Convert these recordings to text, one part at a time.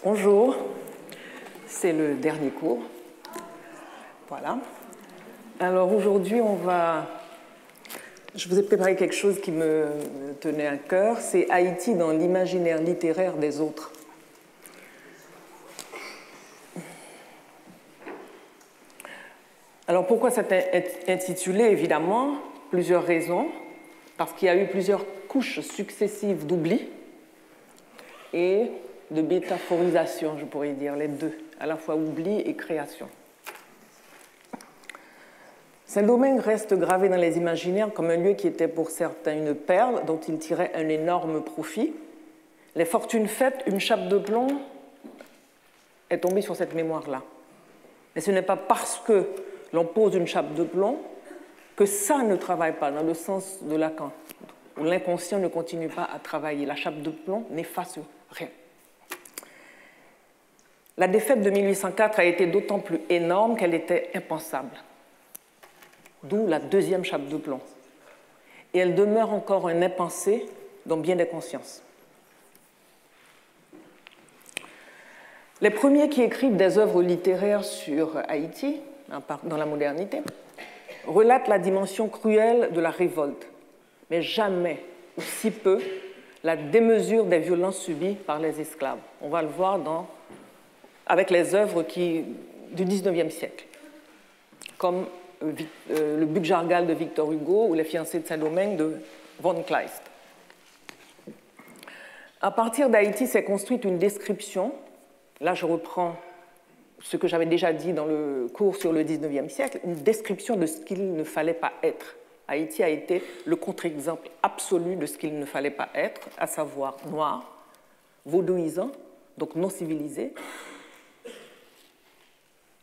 Bonjour, c'est le dernier cours. Voilà. Alors aujourd'hui, je vous ai préparé quelque chose qui me tenait à cœur, c'est Haïti dans l'imaginaire littéraire des autres. Alors pourquoi c'est intitulé? Évidemment, plusieurs raisons. Parce qu'il y a eu plusieurs couches successives d'oubli et de métaphorisation, je pourrais dire, les deux, à la fois oubli et création. Saint-Domingue reste gravé dans les imaginaires comme un lieu qui était pour certains une perle dont ils tiraient un énorme profit. Les fortunes faites, une chape de plomb est tombée sur cette mémoire-là. Mais ce n'est pas parce que l'on pose une chape de plomb que ça ne travaille pas, dans le sens de Lacan, où l'inconscient ne continue pas à travailler. La chape de plomb n'efface rien. La défaite de 1804 a été d'autant plus énorme qu'elle était impensable. D'où la deuxième chape de plomb. Et elle demeure encore un impensé dans bien des consciences. Les premiers qui écrivent des œuvres littéraires sur Haïti, dans la modernité, relatent la dimension cruelle de la révolte, mais jamais, ou si peu, la démesure des violences subies par les esclaves. On va le voir avec les œuvres du XIXe siècle, comme le Buc-Jargal de Victor Hugo ou Les fiancés de Saint-Domingue de von Kleist. À partir d'Haïti s'est construite une description, là je reprends ce que j'avais déjà dit dans le cours sur le XIXe siècle, une description de ce qu'il ne fallait pas être. Haïti a été le contre-exemple absolu de ce qu'il ne fallait pas être, à savoir noir, vaudouisant, donc non civilisé,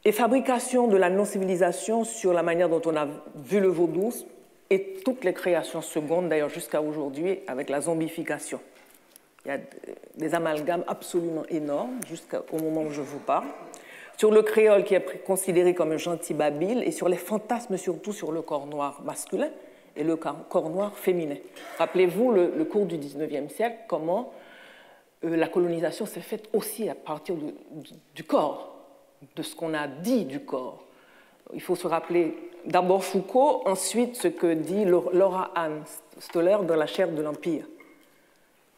et fabrication de la non-civilisation sur la manière dont on a vu le vaudou et toutes les créations secondes, d'ailleurs jusqu'à aujourd'hui, avec la zombification. Il y a des amalgames absolument énormes jusqu'au moment où je vous parle. Sur le créole qui est considéré comme un gentil babil et sur les fantasmes surtout sur le corps noir masculin et le corps noir féminin. Rappelez-vous le cours du XIXe siècle, comment la colonisation s'est faite aussi à partir du corps, de ce qu'on a dit du corps. Il faut se rappeler d'abord Foucault, ensuite ce que dit Laura Ann Stoller dans La chair de l'Empire.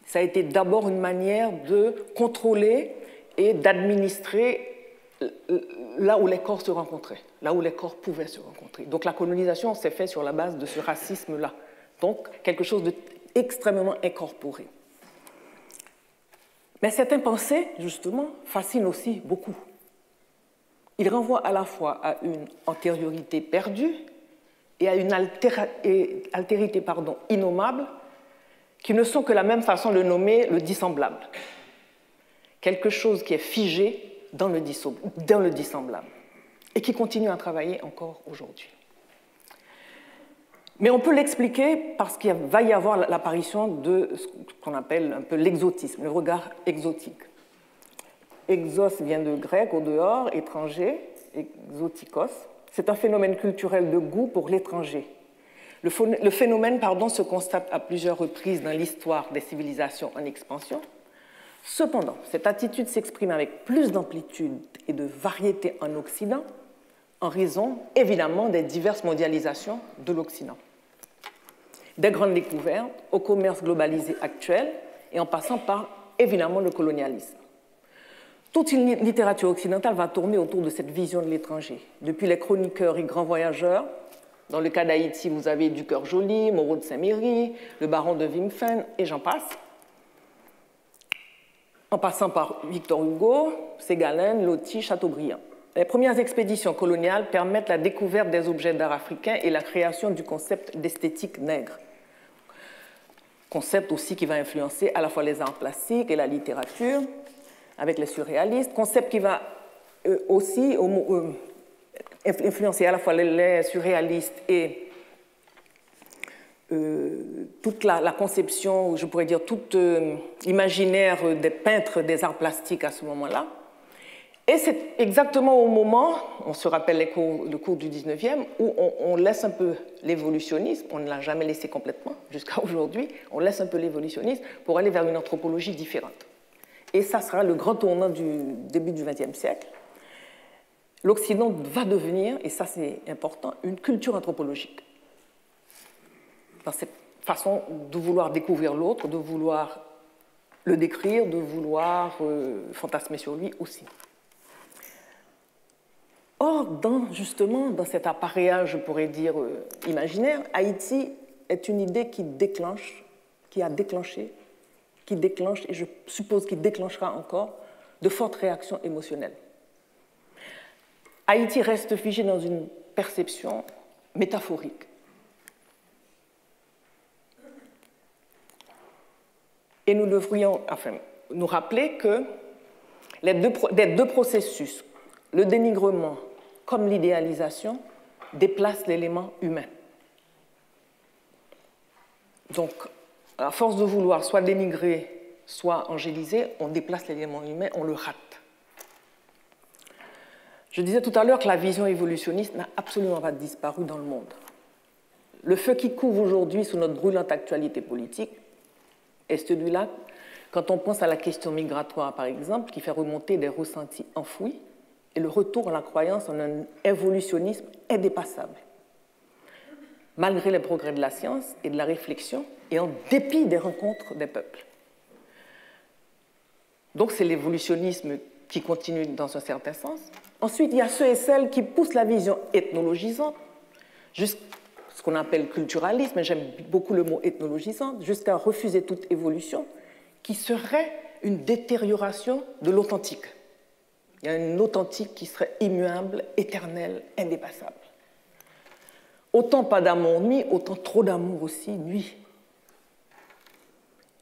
Ça a été d'abord une manière de contrôler et d'administrer là où les corps se rencontraient, là où les corps pouvaient se rencontrer. Donc la colonisation s'est faite sur la base de ce racisme-là. Donc quelque chose d'extrêmement incorporé. Mais certains pensées, justement, fascinent aussi beaucoup. Ils renvoient à la fois à une antériorité perdue et à une altérité innommable, qui ne sont que la même façon de nommer le dissemblable. Quelque chose qui est figé dans le dissemblable et qui continue à travailler encore aujourd'hui. Mais on peut l'expliquer parce qu'il va y avoir l'apparition de ce qu'on appelle un peu l'exotisme, le regard exotique. Exos vient de grec, au dehors, étranger, exotikos. C'est un phénomène culturel de goût pour l'étranger. Le phénomène se constate à plusieurs reprises dans l'histoire des civilisations en expansion. Cependant, cette attitude s'exprime avec plus d'amplitude et de variété en Occident, en raison, évidemment, des diverses mondialisations de l'Occident. Des grandes découvertes au commerce globalisé actuel et en passant par, évidemment, le colonialisme. Toute une littérature occidentale va tourner autour de cette vision de l'étranger. Depuis les chroniqueurs et grands voyageurs, dans le cas d'Haïti, vous avez Du Cœur-Joly, Moreau de Saint-Méry, le baron de Wimpfen, et j'en passe. En passant par Victor Hugo, Ségalen, Loti, Chateaubriand. Les premières expéditions coloniales permettent la découverte des objets d'art africains et la création du concept d'esthétique nègre. Concept aussi qui va influencer à la fois les arts plastiques et la littérature, avec les surréalistes. Concept qui va aussi influencer à la fois les surréalistes et toute la conception, je pourrais dire, tout l'imaginaire des peintres des arts plastiques à ce moment-là. Et c'est exactement au moment, on se rappelle le cours du 19e, où on laisse un peu l'évolutionnisme, on ne l'a jamais laissé complètement jusqu'à aujourd'hui, on laisse un peu l'évolutionnisme pour aller vers une anthropologie différente. Et ça sera le grand tournant du début du XXe siècle. L'Occident va devenir, et ça c'est important, une culture anthropologique. Dans cette façon de vouloir découvrir l'autre, de vouloir le décrire, de vouloir fantasmer sur lui aussi. Or, justement, dans cet appareillage, je pourrais dire, imaginaire, Haïti est une idée qui déclenche, qui a déclenché, qui déclenche, et je suppose qu'il déclenchera encore, de fortes réactions émotionnelles. Haïti reste figé dans une perception métaphorique. Et nous devrions nous rappeler que les deux processus, le dénigrement comme l'idéalisation, déplacent l'élément humain. Donc, à force de vouloir soit dénigrer, soit angéliser, on déplace l'élément humain, on le rate. Je disais tout à l'heure que la vision évolutionniste n'a absolument pas disparu dans le monde. Le feu qui couvre aujourd'hui sous notre brûlante actualité politique est celui-là, quand on pense à la question migratoire, par exemple, qui fait remonter des ressentis enfouis et le retour à la croyance en un évolutionnisme indépassable. Malgré les progrès de la science et de la réflexion, et en dépit des rencontres des peuples. Donc c'est l'évolutionnisme qui continue dans un certain sens. Ensuite, il y a ceux et celles qui poussent la vision ethnologisante, jusqu'à ce qu'on appelle culturalisme, mais j'aime beaucoup le mot ethnologisante, jusqu'à refuser toute évolution, qui serait une détérioration de l'authentique. Il y a une authentique qui serait immuable, éternelle, indépassable. Autant pas d'amour nuit, autant trop d'amour aussi nuit.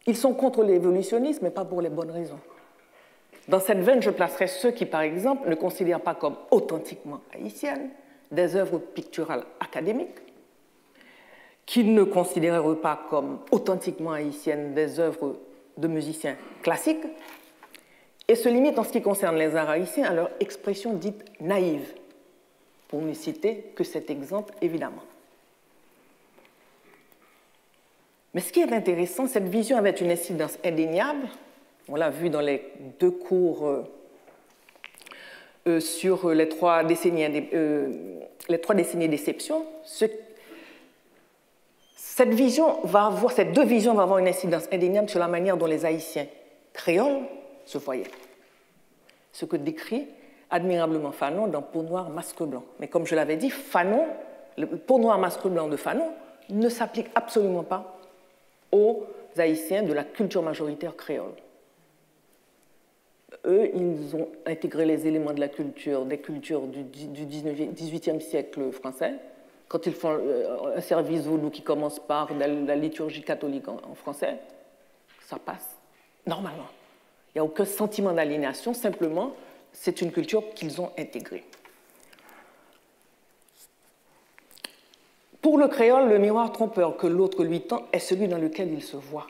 Ils sont contre l'évolutionnisme, mais pas pour les bonnes raisons. Dans cette veine, je placerai ceux qui, par exemple, ne considèrent pas comme authentiquement haïtiennes des œuvres picturales académiques, qui ne considéreraient pas comme authentiquement haïtiennes des œuvres de musiciens classiques, et se limitent en ce qui concerne les arts haïtiens à leur expression dite naïve, pour ne citer que cet exemple, évidemment. Mais ce qui est intéressant, cette vision avait une incidence indéniable. On l'a vu dans les deux cours sur les trois décennies d'exception. Ces deux visions vont avoir une incidence indéniable sur la manière dont les Haïtiens créoles se voyaient. Ce que décrit admirablement Fanon dans Peau noire, masque blanc. Mais comme je l'avais dit, Fanon, le Peau noire, masque blanc de Fanon ne s'applique absolument pas aux Haïtiens de la culture majoritaire créole. Eux, ils ont intégré les éléments de la culture, des cultures du XVIIIe siècle français. Quand ils font un service vaudou qui commence par la liturgie catholique en français, ça passe normalement. Il n'y a aucun sentiment d'aliénation, simplement, c'est une culture qu'ils ont intégrée. Pour le créole, le miroir trompeur que l'autre lui tend est celui dans lequel il se voit.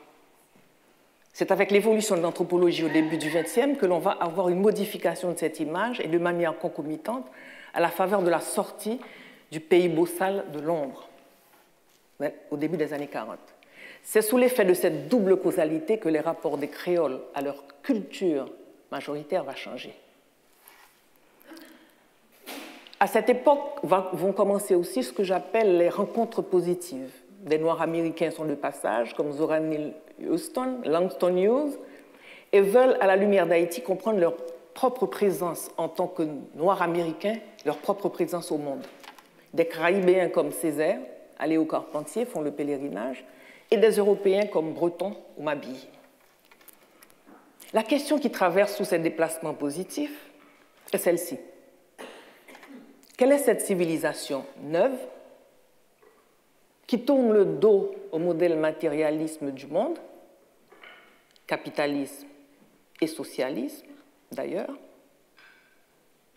C'est avec l'évolution de l'anthropologie au début du XXe que l'on va avoir une modification de cette image et de manière concomitante à la faveur de la sortie du pays bossal de l'ombre, au début des années 40. C'est sous l'effet de cette double causalité que les rapports des créoles à leur culture majoritaire va changer. À cette époque vont commencer aussi ce que j'appelle les rencontres positives. Des Noirs américains sont de passage, comme Zora Neale Hurston, Langston Hughes, et veulent, à la lumière d'Haïti, comprendre leur propre présence en tant que Noirs américains, leur propre présence au monde. Des Caraïbéens comme Césaire, Aléo Carpentier font le pèlerinage, et des Européens comme Breton ou Mabille. La question qui traverse tous ces déplacements positifs est celle-ci. Quelle est cette civilisation neuve qui tourne le dos au modèle matérialisme du monde, capitalisme et socialisme d'ailleurs,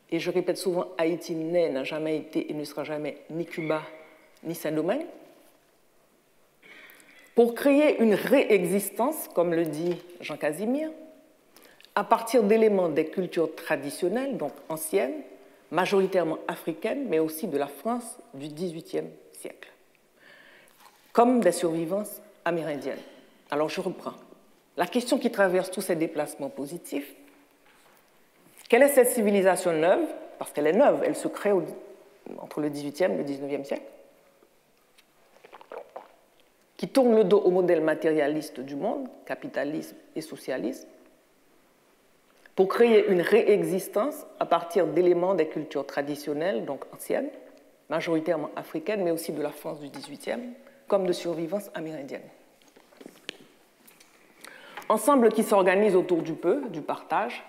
et je répète souvent, Haïti n'a jamais été et ne sera jamais ni Cuba ni Saint-Domingue, pour créer une réexistence, comme le dit Jean Casimir, à partir d'éléments des cultures traditionnelles, donc anciennes, majoritairement africaines, mais aussi de la France du XVIIIe siècle, comme des survivances amérindiennes. Alors je reprends. La question qui traverse tous ces déplacements positifs, quelle est cette civilisation neuve? Parce qu'elle est neuve, elle se crée entre le XVIIIe et le XIXe siècle, qui tourne le dos au modèle matérialiste du monde, capitalisme et socialisme, pour créer une réexistence à partir d'éléments des cultures traditionnelles, donc anciennes, majoritairement africaines, mais aussi de la France du XVIIIe, comme de survivance amérindienne. Ensemble qui s'organise autour du peu, du partage,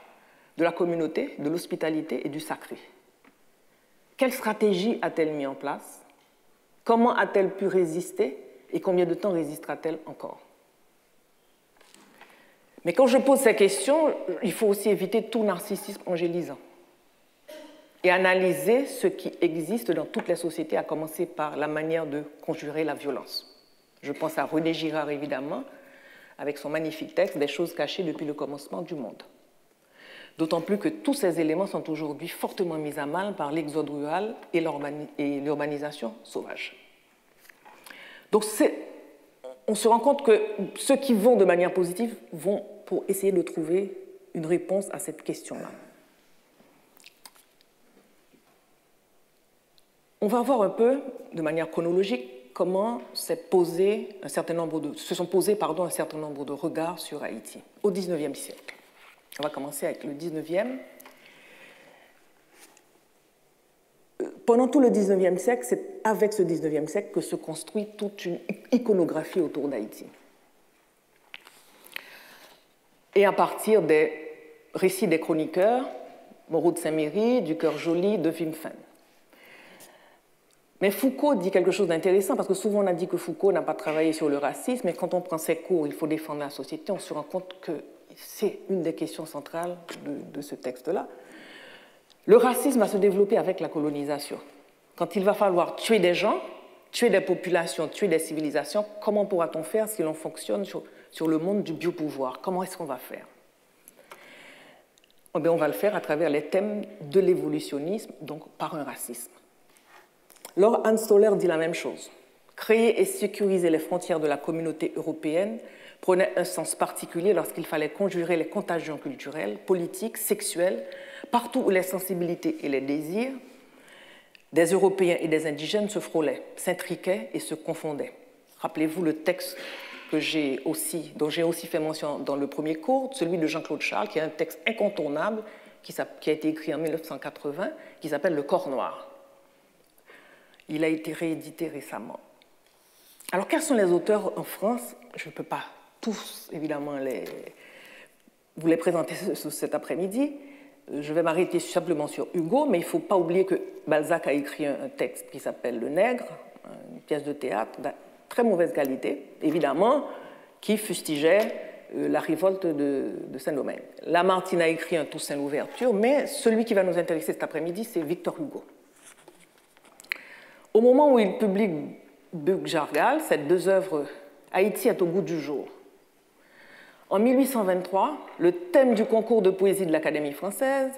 de la communauté, de l'hospitalité et du sacré. Quelle stratégie a-t-elle mis en place? Comment a-t-elle pu résister? Et combien de temps résistera-t-elle encore? Mais quand je pose ces questions, il faut aussi éviter tout narcissisme angélisant et analyser ce qui existe dans toutes les sociétés, à commencer par la manière de conjurer la violence. Je pense à René Girard, évidemment, avec son magnifique texte « Des choses cachées depuis le commencement du monde ». D'autant plus que tous ces éléments sont aujourd'hui fortement mis à mal par l'exode rural et l'urbanisation sauvage. Donc on se rend compte que ceux qui vont de manière positive vont pour essayer de trouver une réponse à cette question-là. On va voir un peu, de manière chronologique, comment se sont posés un certain nombre de regards sur Haïti au XIXe siècle. On va commencer avec le XIXe. Pendant tout le XIXe siècle, c'est avec ce XIXe siècle que se construit toute une iconographie autour d'Haïti. Et à partir des récits des chroniqueurs, Moreau de Saint-Méry, du Cœur-Joly, de Wim Phen. Mais Foucault dit quelque chose d'intéressant, parce que souvent on a dit que Foucault n'a pas travaillé sur le racisme, mais quand on prend ses cours, il faut défendre la société, on se rend compte que c'est une des questions centrales de ce texte-là. Le racisme va se développer avec la colonisation. Quand il va falloir tuer des gens, tuer des populations, tuer des civilisations, comment pourra-t-on faire si l'on fonctionne sur le monde du biopouvoir? Comment est-ce qu'on va faire? Eh bien, on va le faire à travers les thèmes de l'évolutionnisme, donc par un racisme. Lord Hans Stoller dit la même chose. Créer et sécuriser les frontières de la communauté européenne prenait un sens particulier lorsqu'il fallait conjurer les contagions culturelles, politiques, sexuelles, partout où les sensibilités et les désirs des Européens et des indigènes se frôlaient, s'intriquaient et se confondaient. Rappelez-vous le texte dont j'ai aussi fait mention dans le premier cours, celui de Jean-Claude Charles, qui est un texte incontournable qui a été écrit en 1980, qui s'appelle « Le corps noir ». Il a été réédité récemment. Alors, quels sont les auteurs en France? Je ne peux pas tous, évidemment, vous les présenter cet après-midi. Je vais m'arrêter simplement sur Hugo, mais il ne faut pas oublier que Balzac a écrit un texte qui s'appelle Le Nègre, une pièce de théâtre de très mauvaise qualité, évidemment, qui fustigeait la révolte de Saint-Domingue. Lamartine a écrit un Toussaint l'ouverture, mais celui qui va nous intéresser cet après-midi, c'est Victor Hugo. Au moment où il publie Bug-Jargal, ces deux œuvres, Haïti est au goût du jour. En 1823, le thème du concours de poésie de l'Académie française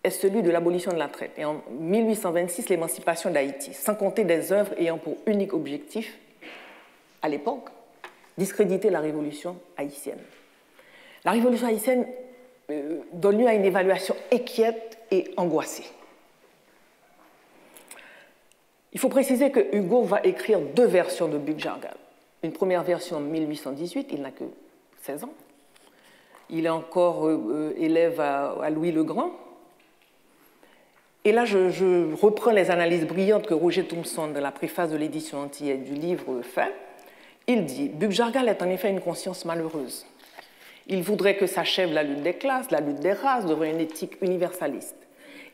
est celui de l'abolition de la traite. Et en 1826, l'émancipation d'Haïti, sans compter des œuvres ayant pour unique objectif, à l'époque, discréditer la révolution haïtienne. La révolution haïtienne donne lieu à une évaluation inquiète et angoissée. Il faut préciser que Hugo va écrire deux versions de Bug-Jargal. Une première version en 1818, il n'a que 16 ans. Il est encore élève à Louis le Grand. Et là, je reprends les analyses brillantes que Roger Thompson, dans la préface de l'édition antillaise du livre, fait. Il dit « Bug-Jargal est en effet une conscience malheureuse. Il voudrait que s'achève la lutte des classes, la lutte des races, devant une éthique universaliste,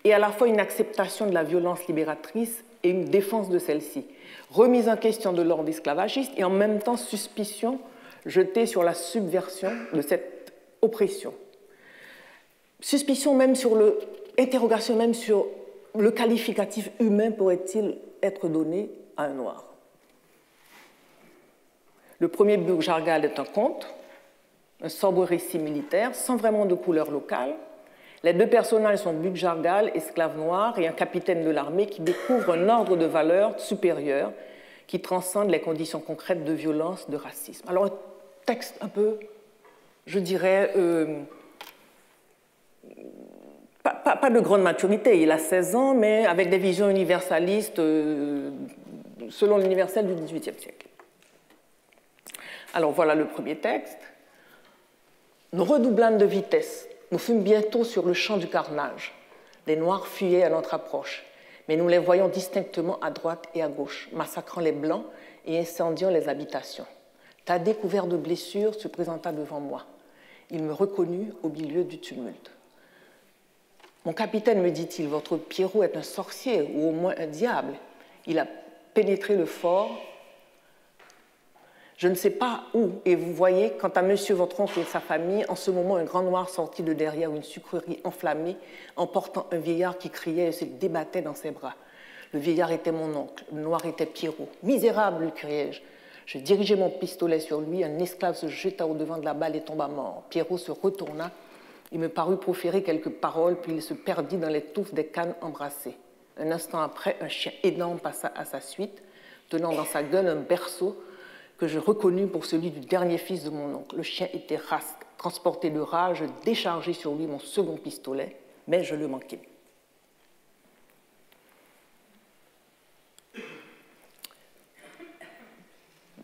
et à la fois une acceptation de la violence libératrice et une défense de celle-ci, remise en question de l'ordre esclavagiste et en même temps suspicion jetée sur la subversion de cette oppression. Suspicion même interrogation même sur le qualificatif humain pourrait-il être donné à un noir. Le premier Bug-Jargal est un conte, un sobre récit militaire, sans vraiment de couleur locale. Les deux personnages sont Bug-Jargal, esclave noir, et un capitaine de l'armée qui découvre un ordre de valeurs supérieur qui transcende les conditions concrètes de violence, de racisme. Alors, un texte un peu je dirais, pas de grande maturité. Il a 16 ans, mais avec des visions universalistes selon l'universel du XVIIIe siècle. Alors voilà le premier texte. Nous redoublâmes de vitesse. Nous fûmes bientôt sur le champ du carnage. Les Noirs fuyaient à notre approche, mais nous les voyions distinctement à droite et à gauche, massacrant les Blancs et incendiant les habitations. Thaddée, couvert de blessures, se présenta devant moi. Il me reconnut au milieu du tumulte. « Mon capitaine, me dit-il, votre Pierrot est un sorcier ou au moins un diable. Il a pénétré le fort. Je ne sais pas où, et vous voyez, quant à monsieur votre oncle et sa famille, en ce moment, un grand noir sortit de derrière une sucrerie enflammée, emportant un vieillard qui criait et se débattait dans ses bras. Le vieillard était mon oncle, le noir était Pierrot. Misérable, lui criai-je. Je dirigeai mon pistolet sur lui, un esclave se jeta au-devant de la balle et tomba mort. Pierrot se retourna, il me parut proférer quelques paroles, puis il se perdit dans les touffes des cannes embrassées. Un instant après, un chien énorme passa à sa suite, tenant dans sa gueule un berceau que je reconnus pour celui du dernier fils de mon oncle. Le chien était rasque. Transporté de rage, je déchargeai sur lui mon second pistolet, mais je le manquai.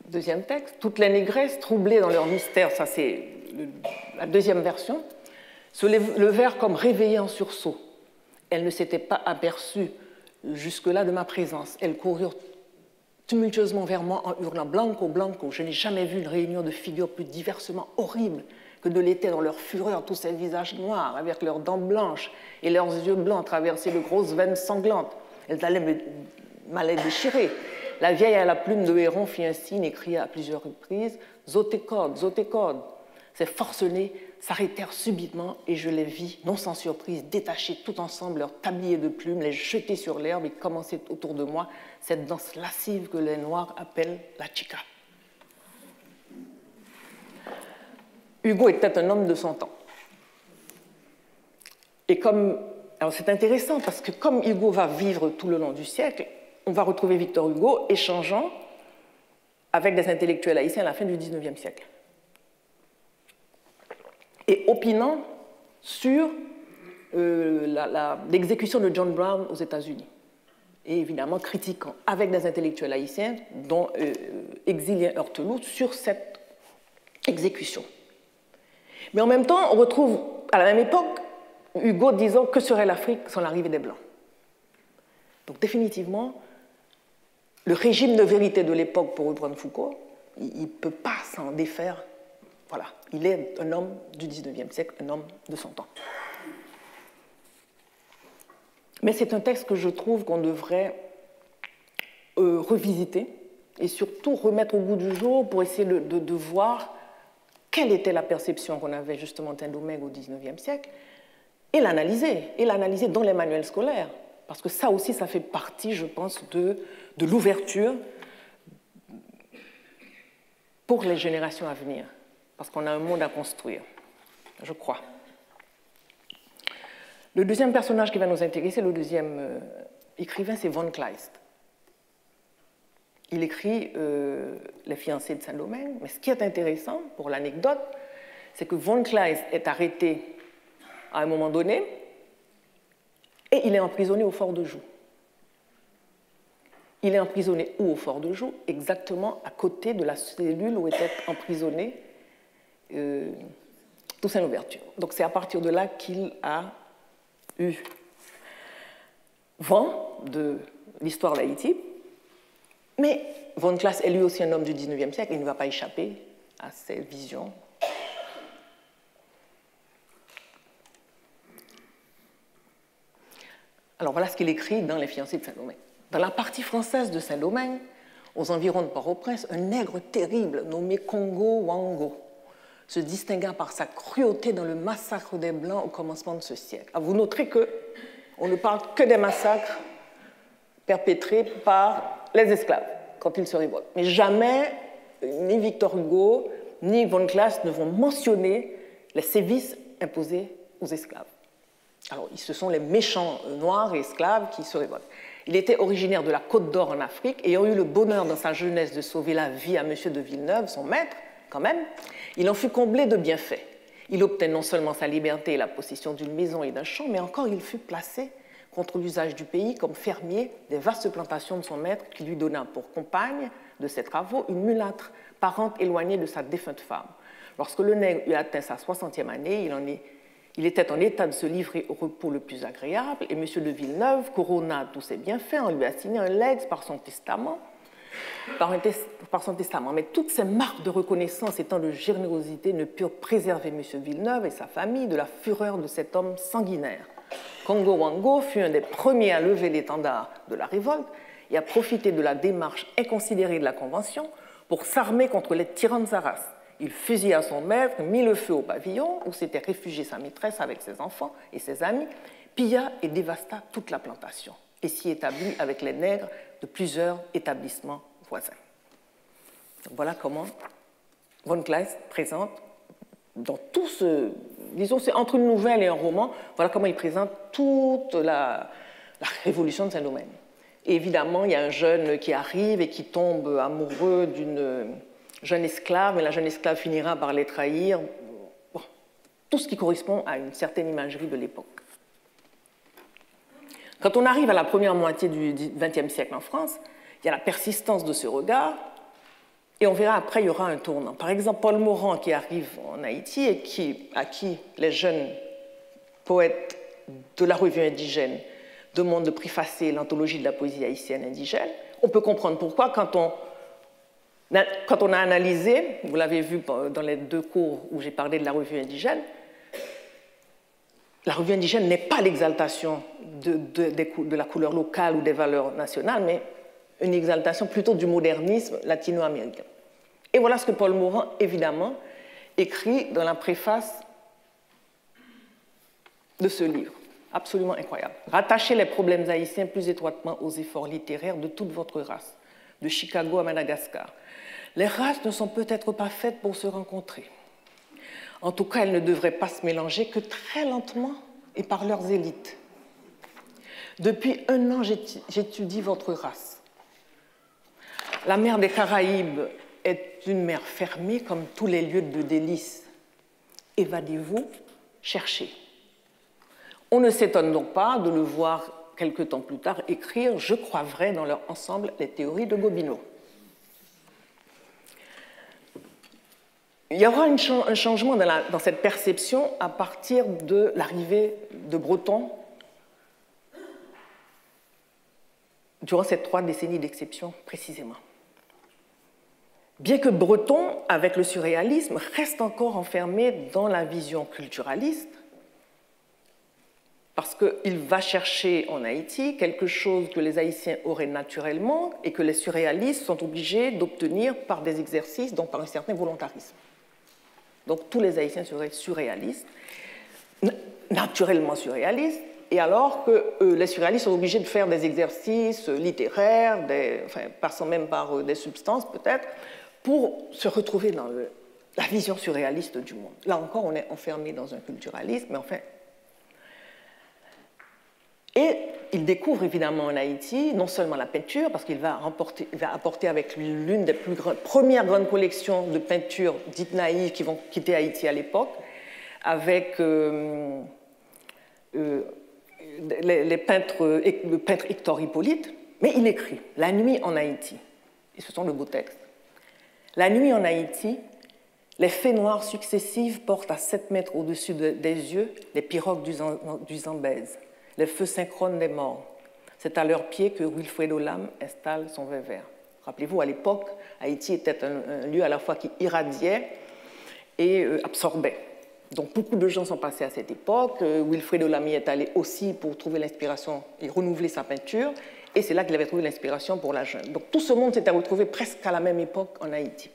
Deuxième texte, toutes les négresses, troublées dans leur mystère, ça c'est la deuxième version, se levèrent comme réveillées en sursaut. Elles ne s'étaient pas aperçues jusque-là de ma présence. Elles coururent tumultueusement vers moi en hurlant « Blanco, Blanco ». Je n'ai jamais vu une réunion de figures plus diversement horribles que de l'été dans leur fureur, tous ces visages noirs, avec leurs dents blanches et leurs yeux blancs traversés de grosses veines sanglantes. Elles allaient m'allaient déchirer. La vieille à la plume de héron fit un signe et cria à plusieurs reprises « Zotécode, Zotécode ». Ces forcenés s'arrêtèrent subitement et je les vis, non sans surprise, détacher tout ensemble leurs tabliers de plumes, les jeter sur l'herbe et commencer autour de moi cette danse lascive que les Noirs appellent la chica. Hugo était un homme de son temps. Et comme, alors c'est intéressant parce que comme Hugo va vivre tout le long du siècle, on va retrouver Victor Hugo échangeant avec des intellectuels haïtiens à la fin du XIXe siècle. Et opinant sur l'exécution de John Brown aux États-Unis. Et évidemment critiquant avec des intellectuels haïtiens, dont Exilien Heurteloup, sur cette exécution. Mais en même temps, on retrouve, à la même époque, Hugo disant « Que serait l'Afrique sans l'arrivée des Blancs ?» Donc définitivement, le régime de vérité de l'époque, pour reprendre Foucault, il ne peut pas s'en défaire. Voilà, il est un homme du XIXe siècle, un homme de son temps. Mais c'est un texte que je trouve qu'on devrait revisiter et surtout remettre au goût du jour pour essayer de voir quelle était la perception qu'on avait justement d'Indomègue au XIXe siècle et l'analyser dans les manuels scolaires. Parce que ça aussi, ça fait partie, je pense, de l'ouverture pour les générations à venir. Parce qu'on a un monde à construire, je crois. Le deuxième personnage qui va nous intéresser, le deuxième écrivain, c'est Von Kleist. Il écrit Les fiancés de Saint-Domingue, mais ce qui est intéressant pour l'anecdote, c'est que Von Kleist est arrêté à un moment donné et il est emprisonné au fort de Joux. Il est emprisonné où au fort de Joux? Exactement à côté de la cellule où était emprisonné Toussaint Louverture. Donc c'est à partir de là qu'il a eu vent de l'histoire d'Haïti. Mais Von Kleist est lui aussi un homme du XIXe siècle, il ne va pas échapper à ces visions. Alors voilà ce qu'il écrit dans Les fiancés de Saint-Domingue. Dans la partie française de Saint-Domingue, aux environs de Port-au-Prince, un nègre terrible nommé Congo Wango se distingua par sa cruauté dans le massacre des Blancs au commencement de ce siècle. Alors vous noterez qu'on ne parle que des massacres perpétrés par les esclaves quand ils se révoltent. Mais jamais, ni Victor Hugo, ni Von Kleist ne vont mentionner les sévices imposés aux esclaves. Alors, ce sont les méchants noirs et esclaves qui se révoltent. Il était originaire de la Côte d'Or en Afrique, ayant eu le bonheur dans sa jeunesse de sauver la vie à M. de Villeneuve, son maître, quand même. Il en fut comblé de bienfaits. Il obtint non seulement sa liberté et la possession d'une maison et d'un champ, mais encore il fut placé contre l'usage du pays comme fermier des vastes plantations de son maître qui lui donna pour compagne de ses travaux une mulâtre, parente éloignée de sa défunte femme. Lorsque le nègre eut atteint sa 60e année, il était en état de se livrer au repos le plus agréable et M. de Villeneuve coronna tous ses bienfaits en lui assignant un legs par son testament. Mais toutes ces marques de reconnaissance étant de générosité ne purent préserver M. Villeneuve et sa famille de la fureur de cet homme sanguinaire. Congo Wango fut un des premiers à lever l'étendard de la révolte et à profiter de la démarche inconsidérée de la Convention pour s'armer contre les tyrans de sa race. Il fusilla son maître, mit le feu au pavillon où s'était réfugiée sa maîtresse avec ses enfants et ses amis, pilla et dévasta toute la plantation et s'y établit avec les nègres de plusieurs établissements voisins. Donc voilà comment von Kleist présente dans tout ce... Disons, c'est entre une nouvelle et un roman, voilà comment il présente toute la révolution de Saint-Domingue. Et évidemment, il y a un jeune qui arrive et qui tombe amoureux d'une jeune esclave, mais la jeune esclave finira par les trahir. Bon, tout ce qui correspond à une certaine imagerie de l'époque. Quand on arrive à la première moitié du XXe siècle en France, il y a la persistance de ce regard, et on verra après, il y aura un tournant. Par exemple, Paul Morand, qui arrive en Haïti et à qui les jeunes poètes de la revue indigène demandent de préfacer l'anthologie de la poésie haïtienne indigène, on peut comprendre pourquoi quand on a analysé, vous l'avez vu dans les deux cours où j'ai parlé de la revue indigène, la revue indigène n'est pas l'exaltation de la couleur locale ou des valeurs nationales, mais une exaltation plutôt du modernisme latino-américain. Et voilà ce que Paul Morand, évidemment, écrit dans la préface de ce livre. Absolument incroyable. Rattachez les problèmes haïtiens plus étroitement aux efforts littéraires de toute votre race, de Chicago à Madagascar. Les races ne sont peut-être pas faites pour se rencontrer. En tout cas, elles ne devraient pas se mélanger que très lentement et par leurs élites. Depuis 1 an, j'étudie votre race. La mer des Caraïbes est une mer fermée comme tous les lieux de délices. Évadez-vous, cherchez. On ne s'étonne donc pas de le voir quelque temps plus tard écrire « Je crois vrai dans leur ensemble les théories de Gobineau ». Il y aura un changement dans cette perception à partir de l'arrivée de Breton durant ces 3 décennies d'exception précisément. Bien que Breton, avec le surréalisme, reste encore enfermé dans la vision culturaliste, parce qu'il va chercher en Haïti quelque chose que les Haïtiens auraient naturellement et que les surréalistes sont obligés d'obtenir par des exercices, donc par un certain volontarisme. Donc tous les Haïtiens seraient surréalistes, naturellement surréalistes, et alors que les surréalistes sont obligés de faire des exercices littéraires, passant même par des substances peut-être, pour se retrouver dans la vision surréaliste du monde. Là encore, on est enfermé dans un culturalisme, mais enfin... Et il découvre évidemment en Haïti non seulement la peinture, parce qu'il va apporter avec lui l'une des premières grandes collections de peintures dites naïves qui vont quitter Haïti à l'époque, avec le peintre Hector Hippolyte, mais il écrit « La nuit en Haïti », et ce sont de beaux textes. « La nuit en Haïti, les fées noires successives portent à 7 mètres au-dessus des yeux les pirogues du Zambèze, les feux synchrones des morts. C'est à leurs pieds que Wilfredo Lam installe son Vévert. » Rappelez-vous, à l'époque, Haïti était un lieu à la fois qui irradiait et absorbait. Donc beaucoup de gens sont passés à cette époque. Wilfredo Lam y est allé aussi pour trouver l'inspiration et renouveler sa peinture. Et c'est là qu'il avait trouvé l'inspiration pour la jungle. Donc tout ce monde s'était retrouvé presque à la même époque en Haïti.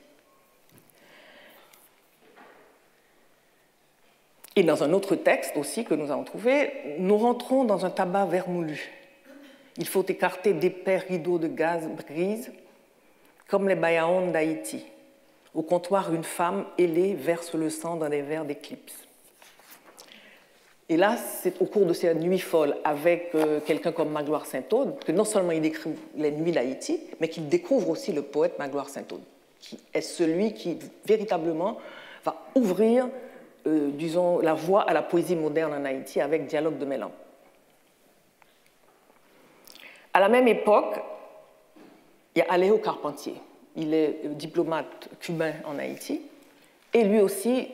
Et dans un autre texte aussi que nous avons trouvé, nous rentrons dans un tabac vermoulu. Il faut écarter d'épais rideaux de gaz grise, comme les bayaons d'Haïti. Au comptoir, une femme ailée verse le sang dans des verres d'éclipse. Et là, c'est au cours de ces nuits folles avec quelqu'un comme Magloire Saint-Aude que non seulement il décrit les nuits d'Haïti, mais qu'il découvre aussi le poète Magloire Saint-Aude, qui est celui qui véritablement va ouvrir disons, la voie à la poésie moderne en Haïti avec Dialogue de Mélan. À la même époque, il y a Alejo Carpentier. Il est diplomate cubain en Haïti et lui aussi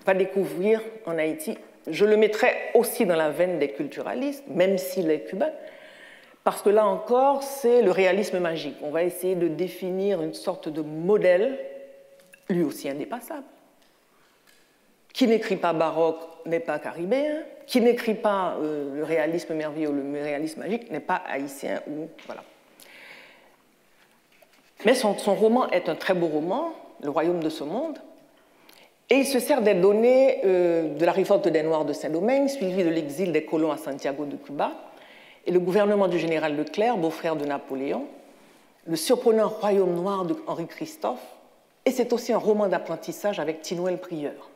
va découvrir en Haïti, je le mettrai aussi dans la veine des culturalistes, même s'il est cubain, parce que là encore, c'est le réalisme magique. On va essayer de définir une sorte de modèle, lui aussi indépassable. Qui n'écrit pas baroque n'est pas caribéen, qui n'écrit pas le réalisme merveilleux ou le réalisme magique n'est pas haïtien. Ou, voilà. Mais son roman est un très beau roman, Le royaume de ce monde, et il se sert des données de la révolte des Noirs de Saint-Domingue, suivie de l'exil des colons à Santiago de Cuba, et le gouvernement du général Leclerc, beau-frère de Napoléon, le surprenant royaume noir de Henri Christophe, et c'est aussi un roman d'apprentissage avec Tinouel Prieur.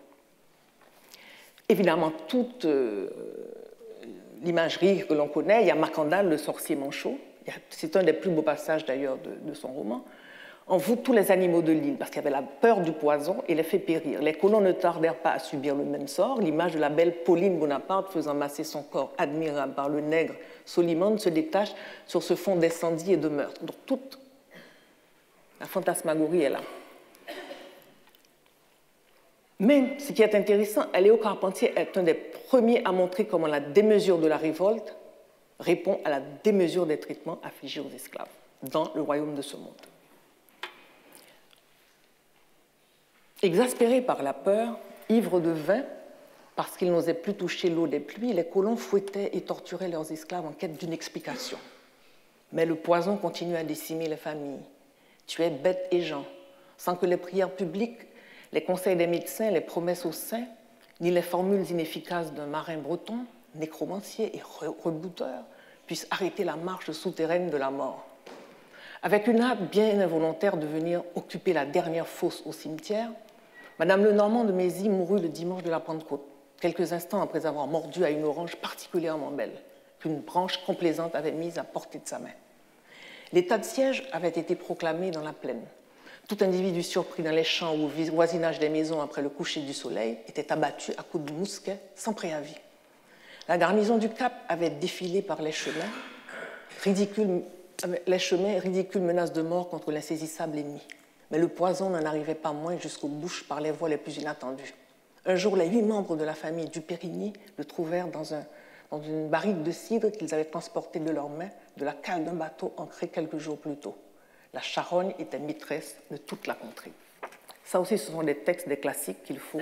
Évidemment, toute l'imagerie que l'on connaît, il y a Macandal, le sorcier manchot, c'est un des plus beaux passages d'ailleurs de son roman. On voue tous les animaux de l'île parce qu'il y avait la peur du poison et les fait périr. Les colons ne tardèrent pas à subir le même sort. L'image de la belle Pauline Bonaparte faisant masser son corps admirable par le nègre Soliman se détache sur ce fond d'incendie et de meurtre. Donc toute la fantasmagorie est là. Mais ce qui est intéressant, Alejo Carpentier est un des premiers à montrer comment la démesure de la révolte répond à la démesure des traitements affligés aux esclaves dans le royaume de ce monde. Exaspérés par la peur, ivres de vin, parce qu'ils n'osaient plus toucher l'eau des pluies, les colons fouettaient et torturaient leurs esclaves en quête d'une explication. Mais le poison continuait à décimer les familles, tuait bêtes et gens, sans que les prières publiques, les conseils des médecins, les promesses aux saints, ni les formules inefficaces d'un marin breton, nécromancier et rebouteur, puissent arrêter la marche souterraine de la mort. Avec une hâte bien involontaire de venir occuper la dernière fosse au cimetière, Madame Lenormand de Mézy mourut le dimanche de la Pentecôte, quelques instants après avoir mordu à une orange particulièrement belle, qu'une branche complaisante avait mise à portée de sa main. L'état de siège avait été proclamé dans la plaine. Tout individu surpris dans les champs ou au voisinage des maisons après le coucher du soleil était abattu à coups de mousquet sans préavis. La garnison du Cap avait défilé par les chemins, ridicules menaces de mort contre l'insaisissable ennemi. Mais le poison n'en arrivait pas moins jusqu'aux bouches par les voies les plus inattendues. Un jour, les 8 membres de la famille du Périgny le trouvèrent dans une barrique de cidre qu'ils avaient transportée de leurs mains de la cale d'un bateau ancré quelques jours plus tôt. La charogne était maîtresse de toute la contrée. Ça aussi, ce sont des textes, des classiques qu'il faut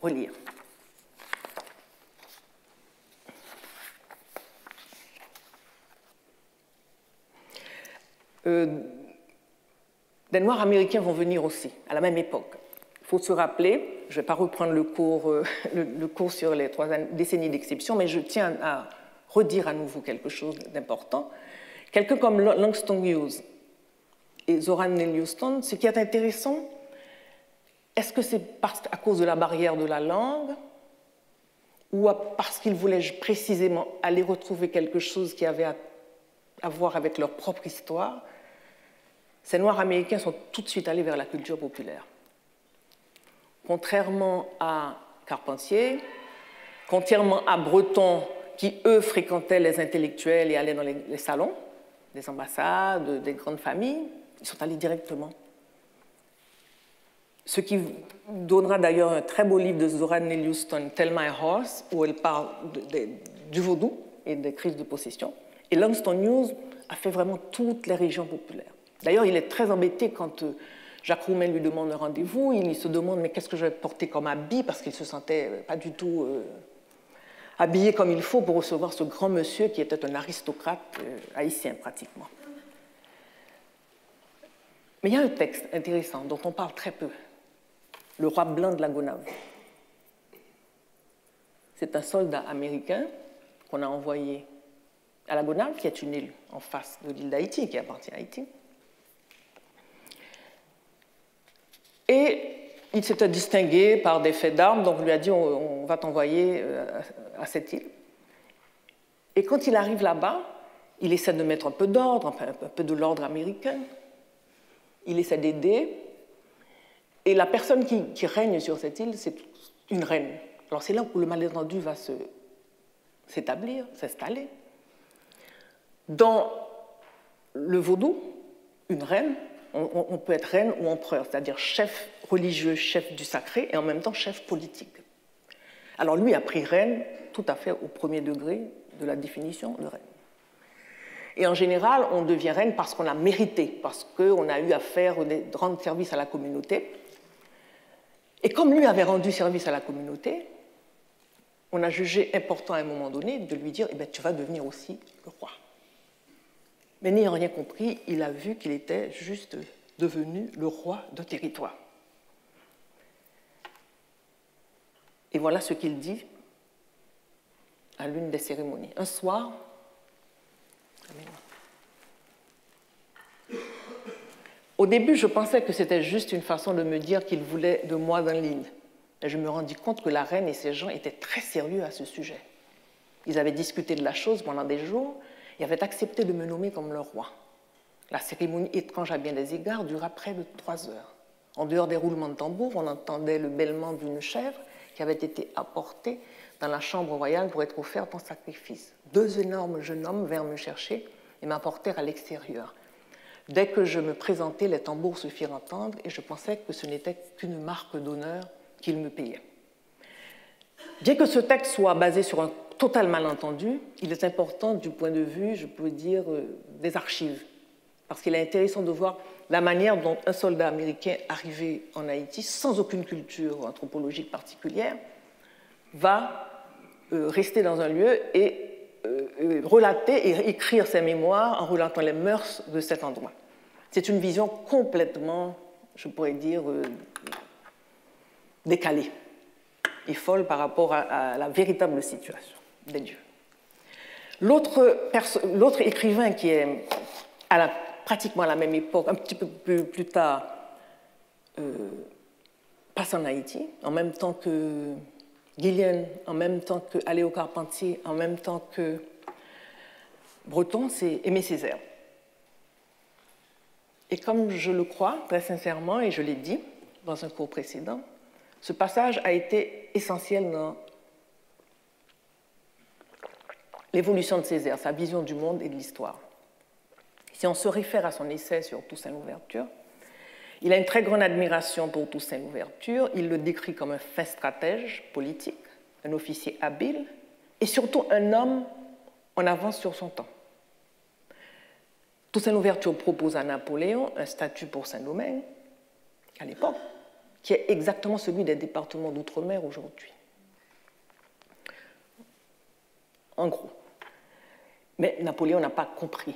relire. Des Noirs américains vont venir aussi, à la même époque. Il faut se rappeler, je ne vais pas reprendre le cours sur les 3 décennies d'exception, mais je tiens à redire à nouveau quelque chose d'important. Quelqu'un comme Langston Hughes et Zora Neale Hurston, ce qui est intéressant, est-ce que c'est à cause de la barrière de la langue ou parce qu'ils voulaient précisément aller retrouver quelque chose qui avait à voir avec leur propre histoire? Ces Noirs américains sont tout de suite allés vers la culture populaire. Contrairement à Carpentier, contrairement à Breton, qui, eux, fréquentaient les intellectuels et allaient dans les salons des ambassades, des grandes familles, ils sont allés directement. Ce qui donnera d'ailleurs un très beau livre de Zora Neale Hurston, Tell My Horse, où elle parle du vaudou et des crises de possession. Et Langston Hughes a fait vraiment toutes les régions populaires. D'ailleurs, il est très embêté quand Jacques Roumain lui demande un rendez-vous. Il se demande mais qu'est-ce que je vais porter comme habit, parce qu'il ne se sentait pas du tout habillé comme il faut pour recevoir ce grand monsieur qui était un aristocrate haïtien pratiquement. Mais il y a un texte intéressant dont on parle très peu, Le roi blanc de la Gonâve. C'est un soldat américain qu'on a envoyé à la Gonâve, qui est une île en face de l'île d'Haïti, qui appartient à Haïti. Et il s'était distingué par des faits d'armes, donc on lui a dit on va t'envoyer à cette île. Et quand il arrive là-bas, il essaie de mettre un peu d'ordre, un peu de l'ordre américain. Il essaie d'aider. Et la personne qui règne sur cette île, une reine. Alors c'est là où le malentendu va s'établir, s'installer. Dans le vaudou, une reine, on peut être reine ou empereur, c'est-à-dire chef religieux, chef du sacré, et en même temps chef politique. Alors lui a pris reine tout à fait au premier degré de la définition de reine. Et en général, on devient reine parce qu'on a mérité, parce qu'on a eu à faire rendre service à la communauté. Et comme lui avait rendu service à la communauté, on a jugé important à un moment donné de lui dire, eh bien, tu vas devenir aussi le roi. Mais n'ayant rien compris, il a vu qu'il était juste devenu le roi d'un territoire. Et voilà ce qu'il dit à l'une des cérémonies. Un soir, au début, je pensais que c'était juste une façon de me dire qu'il voulait de moi dans l'île. Et je me rendis compte que la reine et ses gens étaient très sérieux à ce sujet. Ils avaient discuté de la chose pendant des jours et avaient accepté de me nommer comme leur roi. La cérémonie, étrange à bien des égards, dura près de 3 heures. En dehors des roulements de tambour, on entendait le bêlement d'une chèvre qui avait été apportée dans la chambre royale pour être offerte en sacrifice. 2 énormes jeunes hommes vinrent me chercher et m'apportèrent à l'extérieur. Dès que je me présentais, les tambours se firent entendre et je pensais que ce n'était qu'une marque d'honneur qu'ils me payaient. Bien que ce texte soit basé sur un total malentendu, il est important du point de vue, je peux dire, des archives. Parce qu'il est intéressant de voir la manière dont un soldat américain arrivé en Haïti, sans aucune culture anthropologique particulière, va rester dans un lieu et relater et écrire ses mémoires en relatant les mœurs de cet endroit. C'est une vision complètement, je pourrais dire, décalée et folle par rapport à la véritable situation des dieux. L'autre écrivain qui est pratiquement à la même époque, un petit peu plus tard, passe en Haïti, en même temps que Guillen, en même temps que Aléo Carpentier, en même temps que Breton, c'est Aimé Césaire. Et comme je le crois très sincèrement, et je l'ai dit dans un cours précédent, ce passage a été essentiel dans l'évolution de Césaire, sa vision du monde et de l'histoire. Si on se réfère à son essai sur Toussaint Louverture, il a une très grande admiration pour Toussaint Louverture, il le décrit comme un fin stratège politique, un officier habile et surtout un homme en avance sur son temps. Toussaint Louverture propose à Napoléon un statut pour Saint-Domingue, à l'époque, qui est exactement celui des départements d'outre-mer aujourd'hui. En gros. Mais Napoléon n'a pas compris.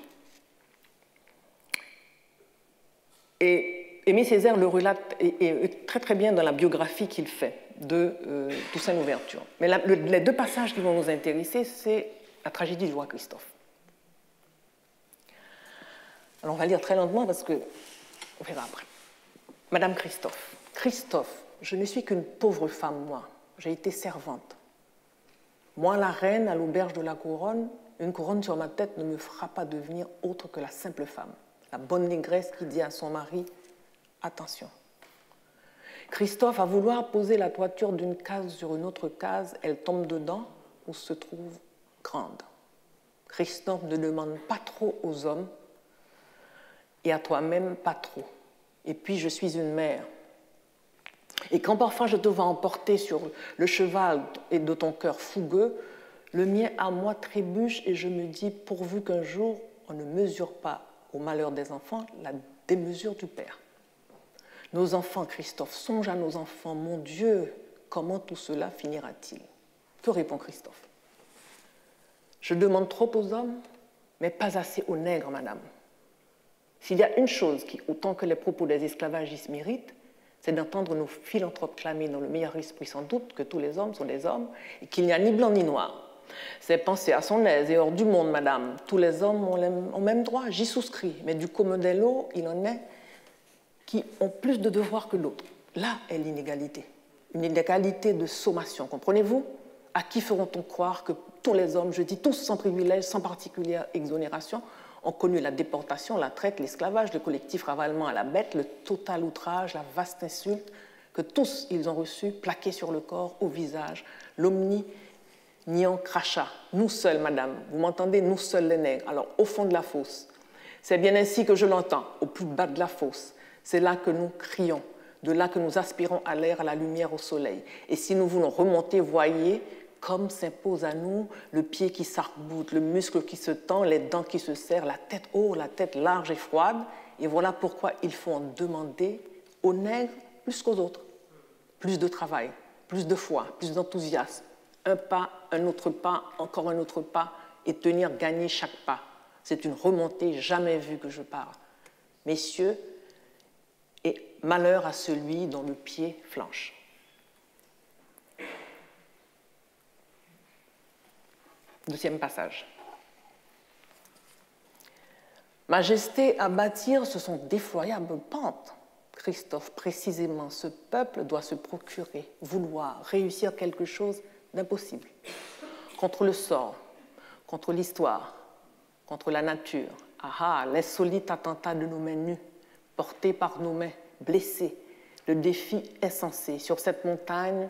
Et Aimé Césaire le relate très très bien dans la biographie qu'il fait de Toussaint Louverture. Mais les 2 passages qui vont nous intéresser, c'est la tragédie du roi Christophe. Alors on va lire très lentement parce qu'on verra après. Madame Christophe. Christophe, je ne suis qu'une pauvre femme, moi. J'ai été servante. Moi, la reine, à l'auberge de la couronne, une couronne sur ma tête ne me fera pas devenir autre que la simple femme, la bonne négresse qui dit à son mari « Attention ». Christophe, à vouloir poser la toiture d'une case sur une autre case, elle tombe dedans où se trouve grande. Christophe, ne demande pas trop aux hommes et à toi-même pas trop. Et puis, je suis une mère. Et quand parfois je te vois emporter sur le cheval et de ton cœur fougueux, le mien à moi trébuche et je me dis, pourvu qu'un jour on ne mesure pas au malheur des enfants la démesure du Père. Nos enfants, Christophe, songe à nos enfants, mon Dieu, comment tout cela finira-t-il? Que répond Christophe? Je demande trop aux hommes, mais pas assez aux nègres, madame. S'il y a une chose qui, autant que les propos des esclavagistes méritent, c'est d'entendre nos philanthropes clamer dans le meilleur esprit sans doute que tous les hommes sont des hommes et qu'il n'y a ni blanc ni noir. C'est penser à son aise et hors du monde, madame. Tous les hommes ont même droit, j'y souscris, mais du commun des lots, il en est qui ont plus de devoirs que d'autres. Là est l'inégalité. Une inégalité de sommation, comprenez-vous? À qui feront-on croire que tous les hommes, je dis tous sans privilège, sans particulière exonération, ont connu la déportation, la traite, l'esclavage, le collectif ravalement à la bête, le total outrage, la vaste insulte que tous, ils ont reçu, plaqué sur le corps, au visage, l'omni-niant crachat. Nous seuls, madame, vous m'entendez, nous seuls les nègres. Alors, au fond de la fosse, c'est bien ainsi que je l'entends, au plus bas de la fosse. C'est là que nous crions, de là que nous aspirons à l'air, à la lumière, au soleil. Et si nous voulons remonter, voyez, comme s'impose à nous le pied qui s'arc-boute, le muscle qui se tend, les dents qui se serrent, la tête haute, la tête large et froide. Et voilà pourquoi il faut en demander aux nègres plus qu'aux autres. Plus de travail, plus de foi, plus d'enthousiasme. Un pas, un autre pas, encore un autre pas, et tenir, gagner chaque pas. C'est une remontée jamais vue que je parle. Messieurs, et malheur à celui dont le pied flanche. Deuxième passage. Majesté à bâtir, ce sont d'effroyables pentes. Christophe, précisément, ce peuple doit se procurer, vouloir, réussir quelque chose d'impossible. Contre le sort, contre l'histoire, contre la nature. Ah ah, l'insolite attentat de nos mains nues, porté par nos mains, blessées. Le défi insensé. Sur cette montagne,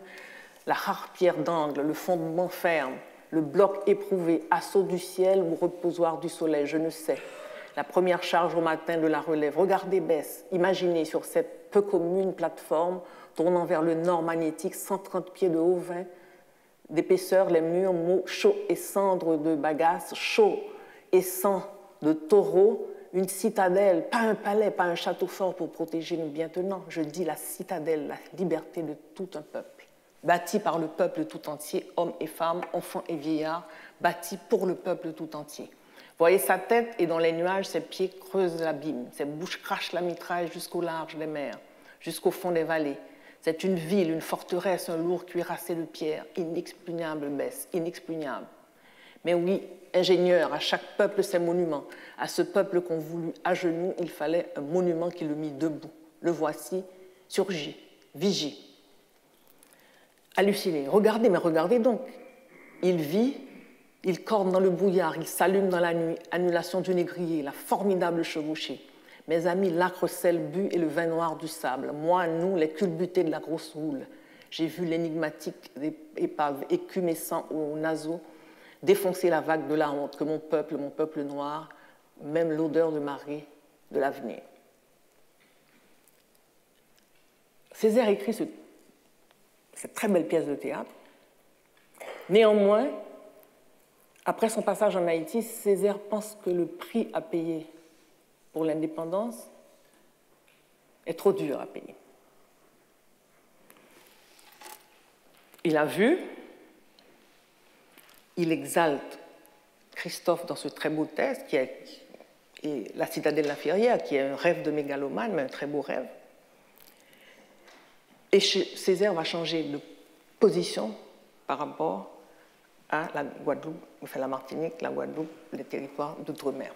la rare pierre d'angle, le fondement ferme, le bloc éprouvé, assaut du ciel ou reposoir du soleil, je ne sais. La première charge au matin de la relève. Regardez, baisse, imaginez sur cette peu commune plateforme, tournant vers le nord magnétique, 130 pieds de haut, 20 d'épaisseur, les murs chauds et cendres de bagasse, chauds et sang de taureaux, une citadelle, pas un palais, pas un château fort pour protéger nos biens tenants. Je dis la citadelle, la liberté de tout un peuple. Bâti par le peuple tout entier, hommes et femmes, enfants et vieillards, bâti pour le peuple tout entier. Voyez sa tête et dans les nuages, ses pieds creusent l'abîme, ses bouches crachent la mitraille jusqu'au large des mers, jusqu'au fond des vallées. C'est une ville, une forteresse, un lourd cuirassé de pierre, inexpugnable baisse, inexpugnable. Mais oui, ingénieur, à chaque peuple ses monuments. À ce peuple qu'on voulut à genoux, il fallait un monument qui le mit debout. Le voici, surgit, vigie. Halluciné. Regardez, mais regardez donc. Il vit, il corne dans le brouillard, il s'allume dans la nuit. Annulation du négrier, la formidable chevauchée. Mes amis, l'âcre sel bu et le vin noir du sable. Moi, nous, les culbutés de la grosse houle. J'ai vu l'énigmatique épave écumescent aux naseaux défoncer la vague de la honte que mon peuple noir, même l'odeur de marée de l'avenir. Césaire écrit cette très belle pièce de théâtre. Néanmoins, après son passage en Haïti, Césaire pense que le prix à payer pour l'indépendance est trop dur à payer. Il a vu, il exalte Christophe dans ce très beau texte, qui est la citadelle de la Ferrière, qui est un rêve de mégalomane, mais un très beau rêve. Et Césaire va changer de position par rapport à la Guadeloupe, enfin la Martinique, la Guadeloupe, les territoires d'outre-mer.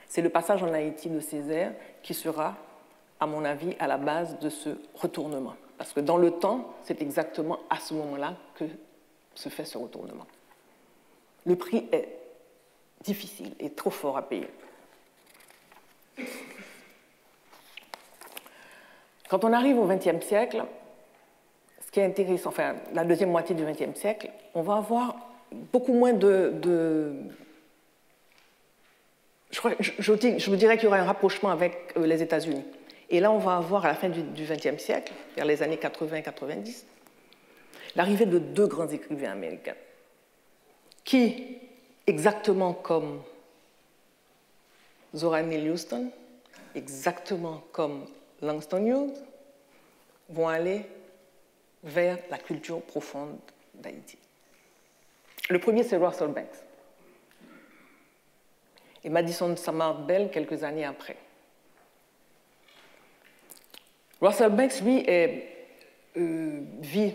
C'est le passage en Haïti de Césaire qui sera, à mon avis, à la base de ce retournement. Parce que dans le temps, c'est exactement à ce moment-là que se fait ce retournement. Le prix est difficile et trop fort à payer. Quand on arrive au XXe siècle, ce qui est intéressant, enfin la deuxième moitié du XXe siècle, on va avoir beaucoup moins je vous dirais qu'il y aura un rapprochement avec les États-Unis. Et là, on va avoir, à la fin du XXe siècle, vers les années 80-90, l'arrivée de deux grands écrivains américains qui, exactement comme Zora Neale Hurston, exactement comme Langston Hughes, vont aller vers la culture profonde d'Haïti. Le premier, c'est Russell Banks. Et Madison Samard Bell, quelques années après. Russell Banks, lui, vit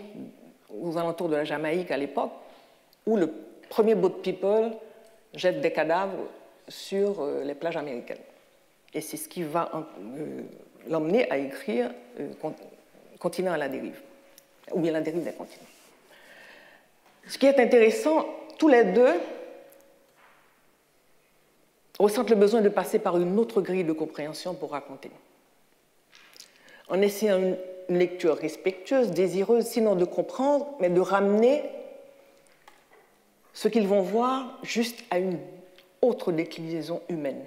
aux alentours de la Jamaïque à l'époque, où le premier boat people jette des cadavres sur les plages américaines. Et c'est ce qui va l'emmener à écrire Continent à la dérive, ou bien La dérive des continents. Ce qui est intéressant, tous les deux ressentent le besoin de passer par une autre grille de compréhension pour raconter. En essayant une lecture respectueuse, désireuse, sinon de comprendre, mais de ramener ce qu'ils vont voir juste à une autre déclinaison humaine.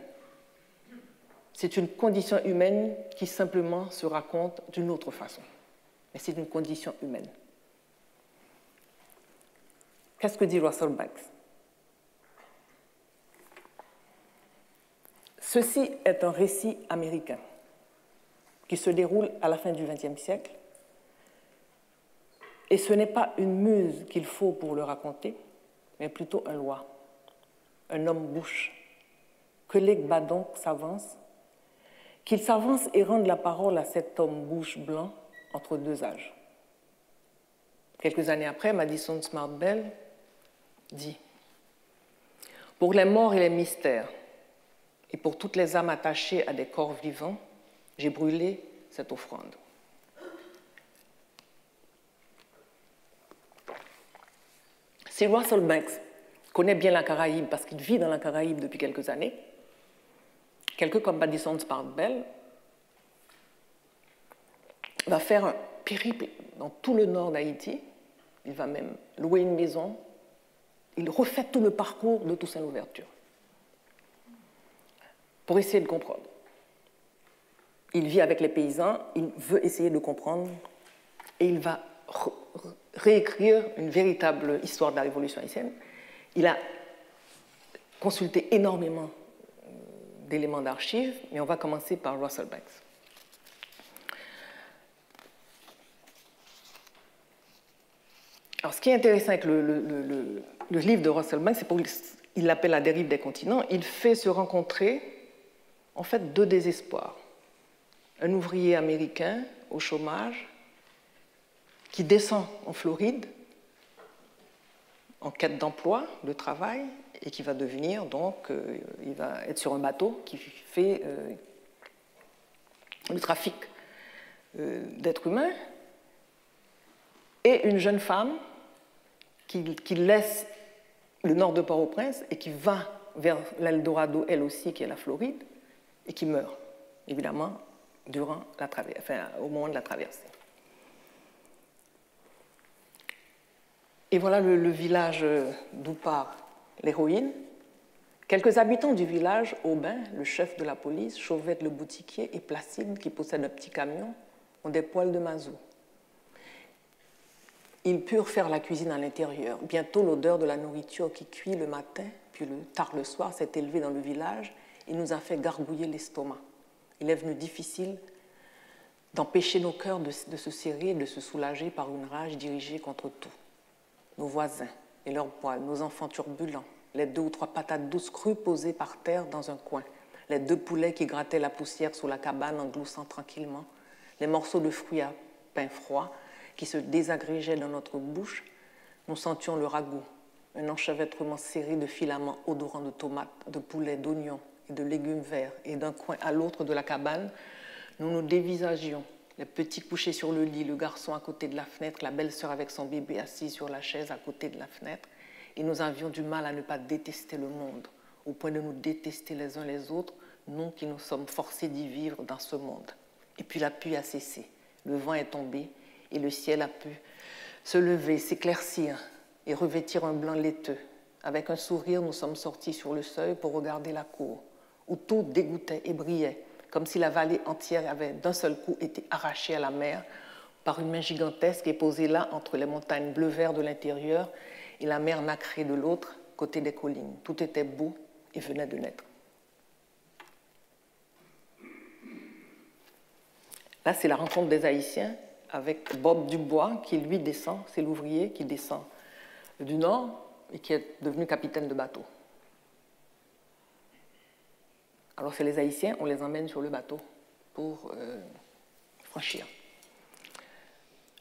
C'est une condition humaine qui simplement se raconte d'une autre façon. Mais c'est une condition humaine. Qu'est-ce que dit Russell Banks? Ceci est un récit américain qui se déroule à la fin du XXe siècle. Et ce n'est pas une muse qu'il faut pour le raconter, mais plutôt un loi, un homme-bouche. Que Badon s'avance, qu'il s'avance et rende la parole à cet homme-bouche blanc entre deux âges. Quelques années après, Madison Smart Bell dit « Pour les morts et les mystères, et pour toutes les âmes attachées à des corps vivants, j'ai brûlé cette offrande. » Si Russell Banks connaît bien la Caraïbe parce qu'il vit dans la Caraïbe depuis quelques années, quelqu'un comme Madison Smart Bell va faire un périple dans tout le nord d'Haïti. Il va même louer une maison. Il refait tout le parcours de Toussaint Louverture pour essayer de comprendre. Il vit avec les paysans, il veut essayer de comprendre et il va réécrire une véritable histoire de la Révolution haïtienne. Il a consulté énormément d'éléments d'archives, mais on va commencer par Russell Banks. Alors, ce qui est intéressant avec le livre de Russell Banks, c'est qu'il l'appelle La dérive des continents. Il fait se rencontrer, en fait, deux désespoirs. Un ouvrier américain au chômage qui descend en Floride en quête d'emploi, de travail, et qui va devenir, donc, il va être sur un bateau qui fait le trafic d'êtres humains, et une jeune femme qui laisse le nord de Port-au-Prince et qui va vers l'Eldorado, elle aussi, qui est la Floride, et qui meurt, évidemment, durant au moment de la traversée. Et voilà le village d'où part l'héroïne. Quelques habitants du village, Aubin, le chef de la police, Chauvette le boutiquier et Placide, qui possède un petit camion, ont des poêles de mazout. Ils purent faire la cuisine à l'intérieur. Bientôt, l'odeur de la nourriture qui cuit le matin, puis tard le soir, s'est élevée dans le village et nous a fait gargouiller l'estomac. Il est venu difficile d'empêcher nos cœurs de se serrer et de se soulager par une rage dirigée contre tout. Nos voisins et leurs poils, nos enfants turbulents, les 2 ou 3 patates douces crues posées par terre dans un coin, les 2 poulets qui grattaient la poussière sous la cabane en gloussant tranquillement, les morceaux de fruits à pain froid qui se désagrégeaient dans notre bouche, nous sentions le ragoût, un enchevêtrement serré de filaments odorants de tomates, de poulets, d'oignons et de légumes verts, et d'un coin à l'autre de la cabane, nous nous dévisagions, les petits couchés sur le lit, le garçon à côté de la fenêtre, la belle-sœur avec son bébé assis sur la chaise à côté de la fenêtre, et nous avions du mal à ne pas détester le monde, au point de nous détester les uns les autres, nous qui nous sommes forcés d'y vivre dans ce monde. Et puis la pluie a cessé, le vent est tombé, et le ciel a pu se lever, s'éclaircir et revêtir un blanc laiteux. Avec un sourire, nous sommes sortis sur le seuil pour regarder la cour, où tout dégoûtait et brillait, comme si la vallée entière avait d'un seul coup été arrachée à la mer par une main gigantesque et posée là entre les montagnes bleu-vert de l'intérieur et la mer nacrée de l'autre côté des collines. Tout était beau et venait de naître. Là, c'est la rencontre des Haïtiens avec Bob Dubois qui, lui, descend, c'est l'ouvrier qui descend du nord et qui est devenu capitaine de bateau. Alors, c'est les Haïtiens, on les emmène sur le bateau pour franchir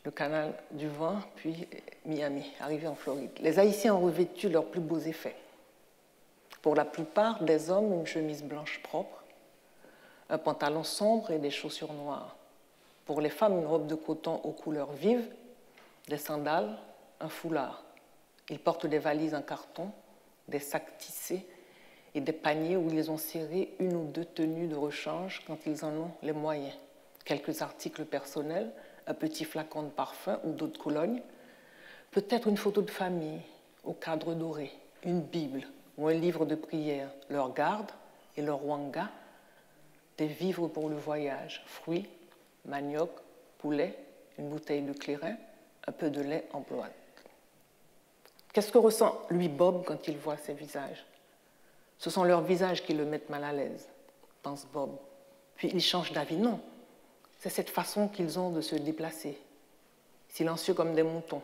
le canal du Vent, puis Miami, arriver en Floride. Les Haïtiens ont revêtu leurs plus beaux effets. Pour la plupart des hommes, une chemise blanche propre, un pantalon sombre et des chaussures noires. Pour les femmes, une robe de coton aux couleurs vives, des sandales, un foulard. Ils portent des valises en carton, des sacs tissés et des paniers où ils ont serré 1 ou 2 tenues de rechange quand ils en ont les moyens. Quelques articles personnels, un petit flacon de parfum ou d'eau de Cologne, peut-être une photo de famille au cadre doré, une Bible ou un livre de prière, leur garde et leur wanga, des vivres pour le voyage, fruits, manioc, poulet, une bouteille de clairin, un peu de lait en boîte. Qu'est-ce que ressent, lui, Bob, quand il voit ces visages? Ce sont leurs visages qui le mettent mal à l'aise, pense Bob. Puis il change d'avis. Non, c'est cette façon qu'ils ont de se déplacer, silencieux comme des moutons,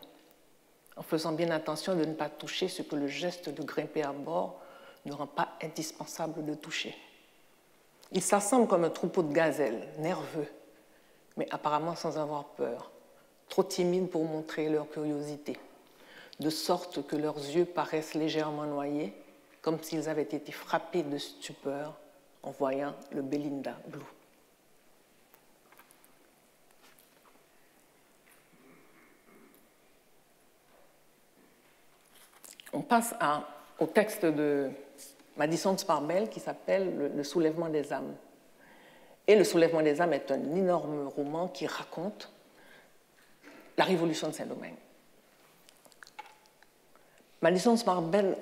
en faisant bien attention de ne pas toucher ce que le geste de grimper à bord ne rend pas indispensable de toucher. Ils s'assemblent comme un troupeau de gazelles, nerveux, mais apparemment sans avoir peur, trop timides pour montrer leur curiosité, de sorte que leurs yeux paraissent légèrement noyés, comme s'ils avaient été frappés de stupeur en voyant le Belinda Blue. On passe au texte de Madison Sparbell qui s'appelle « Le soulèvement des âmes ». Et « Le soulèvement des âmes » est un énorme roman qui raconte la révolution de Saint-Domingue. Madison Sparbell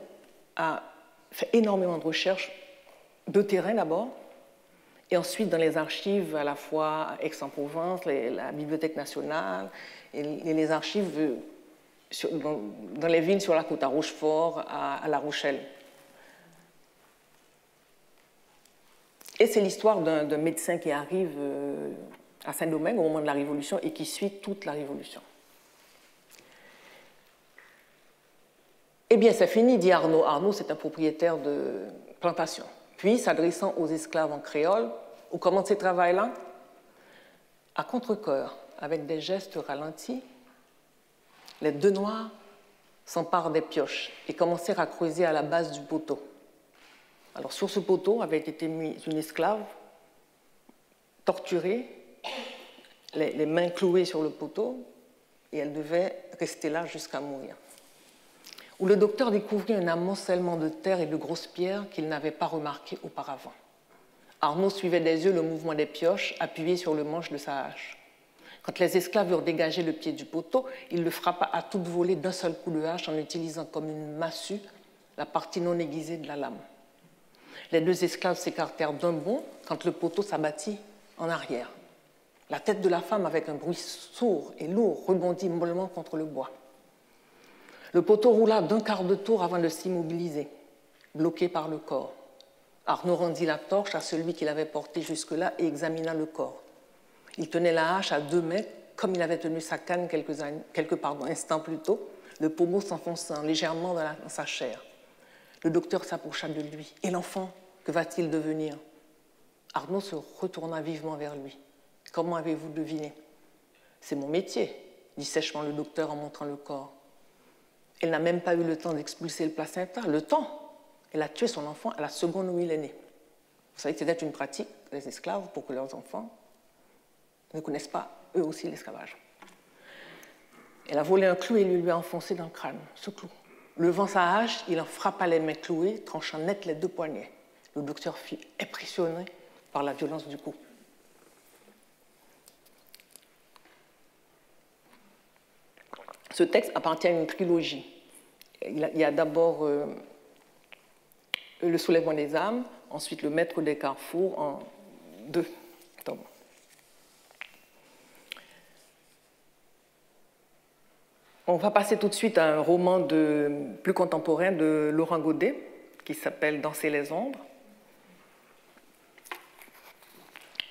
a fait énormément de recherches de terrain d'abord, et ensuite dans les archives à la fois à Aix-en-Provence, la Bibliothèque nationale, et les archives dans les villes sur la côte, à Rochefort, à La Rochelle. Et c'est l'histoire d'un médecin qui arrive à Saint-Domingue au moment de la Révolution et qui suit toute la Révolution. Eh bien, c'est fini, dit Arnaud. Arnaud, c'est un propriétaire de plantation. Puis, s'adressant aux esclaves en créole, où commence ce travail-là? À contre-cœur, avec des gestes ralentis, les deux noirs s'emparent des pioches et commencèrent à creuser à la base du poteau. Alors, sur ce poteau avait été mise une esclave, torturée, les mains clouées sur le poteau, et elle devait rester là jusqu'à mourir. Où le docteur découvrit un amoncellement de terre et de grosses pierres qu'il n'avait pas remarqué auparavant. Arnaud suivait des yeux le mouvement des pioches appuyées sur le manche de sa hache. Quand les esclaves eurent dégagé le pied du poteau, il le frappa à toute volée d'un seul coup de hache en utilisant comme une massue la partie non aiguisée de la lame. Les deux esclaves s'écartèrent d'un bond quand le poteau s'abattit en arrière. La tête de la femme, avec un bruit sourd et lourd, rebondit mollement contre le bois. Le poteau roula d'un quart de tour avant de s'immobiliser, bloqué par le corps. Arnaud rendit la torche à celui qui l'avait porté jusque-là et examina le corps. Il tenait la hache à 2 mains, comme il avait tenu sa canne quelques instants plus tôt, le pommeau s'enfonçant légèrement dans sa chair. Le docteur s'approcha de lui. « Et l'enfant, que va-t-il devenir ?» Arnaud se retourna vivement vers lui. « Comment avez-vous deviné ?»« C'est mon métier, » dit sèchement le docteur en montrant le corps. Elle n'a même pas eu le temps d'expulser le placenta. Le temps? Elle a tué son enfant à la seconde où il est né. Vous savez que c'était une pratique des esclaves pour que leurs enfants ne connaissent pas eux aussi l'esclavage. Elle a volé un clou et lui a enfoncé dans le crâne, ce clou. Levant sa hache, il en frappa les mains clouées, tranchant net les 2 poignets. Le docteur fut impressionné par la violence du coup. Ce texte appartient à une trilogie. Il y a d'abord Le soulèvement des âmes, ensuite Le maître des carrefours en 2 tomes. On va passer tout de suite à un roman plus contemporain de Laurent Godet qui s'appelle Danser les ombres.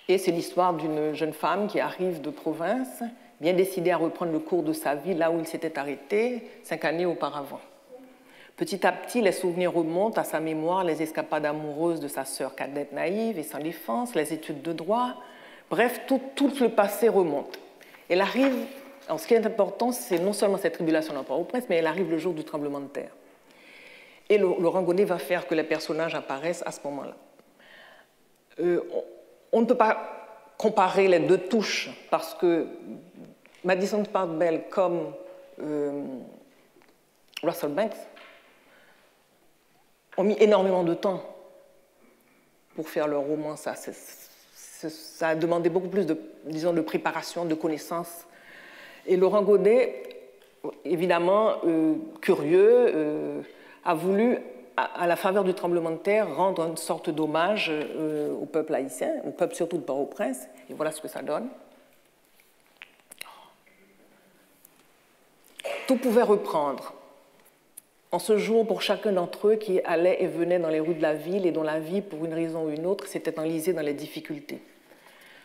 Et c'est l'histoire d'une jeune femme qui arrive de province, bien décidée à reprendre le cours de sa vie là où il s'était arrêté 5 années auparavant. Petit à petit, les souvenirs remontent à sa mémoire, les escapades amoureuses de sa sœur cadette naïve et sans défense, les études de droit. Bref, tout le passé remonte. Elle arrive, alors ce qui est important, c'est non seulement cette tribulation dans Port-au-Prince, mais elle arrive le jour du tremblement de terre. Et Laurent Godet va faire que les personnages apparaissent à ce moment-là. On ne peut pas comparer les 2 touches, parce que Madison Sparbell comme Russell Banks ont mis énormément de temps pour faire leur roman. Ça a demandé beaucoup plus de préparation, de connaissances Et Laurent Godet, évidemment curieux, a voulu, à la faveur du tremblement de terre, rendre une sorte d'hommage au peuple haïtien, au peuple surtout de Port-au-Prince, et voilà ce que ça donne. Tout pouvait reprendre en ce jour pour chacun d'entre eux qui allait et venait dans les rues de la ville et dont la vie, pour une raison ou une autre, s'était enlisée dans les difficultés.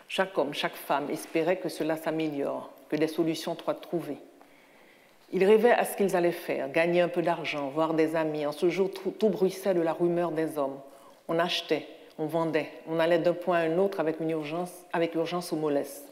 Chaque homme, chaque femme espérait que cela s'améliore, que des solutions soient trouvées. Ils rêvaient à ce qu'ils allaient faire, gagner un peu d'argent, voir des amis. En ce jour, tout bruissait de la rumeur des hommes. On achetait, on vendait, on allait d'un point à un autre avec urgence ou mollesse.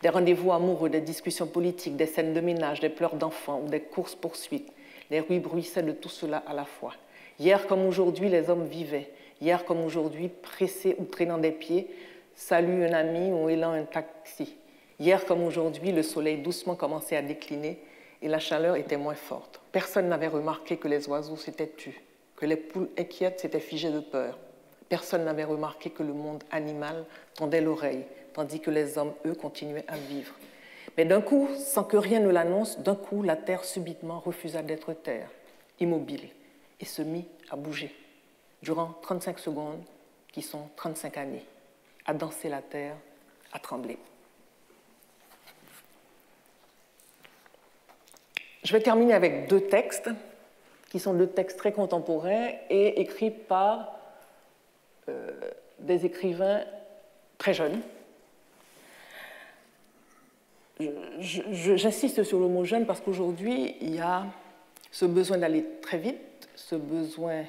Des rendez-vous amoureux, des discussions politiques, des scènes de ménage, des pleurs d'enfants ou des courses-poursuites. Les rues bruissaient de tout cela à la fois. Hier comme aujourd'hui, les hommes vivaient. Hier comme aujourd'hui, pressés ou traînant des pieds, salut un ami ou élan un taxi. Hier comme aujourd'hui, le soleil doucement commençait à décliner et la chaleur était moins forte. Personne n'avait remarqué que les oiseaux s'étaient tus, que les poules inquiètes s'étaient figées de peur. Personne n'avait remarqué que le monde animal tendait l'oreille, tandis que les hommes, eux, continuaient à vivre. Mais d'un coup, sans que rien ne l'annonce, d'un coup, la terre subitement refusa d'être terre, immobile, et se mit à bouger. Durant 35 secondes, qui sont 35 années, à danser la terre, à trembler. Je vais terminer avec deux textes, qui sont deux textes très contemporains et écrits par des écrivains très jeunes. J'insiste sur le mot jeune parce qu'aujourd'hui, il y a ce besoin d'aller très vite, ce besoin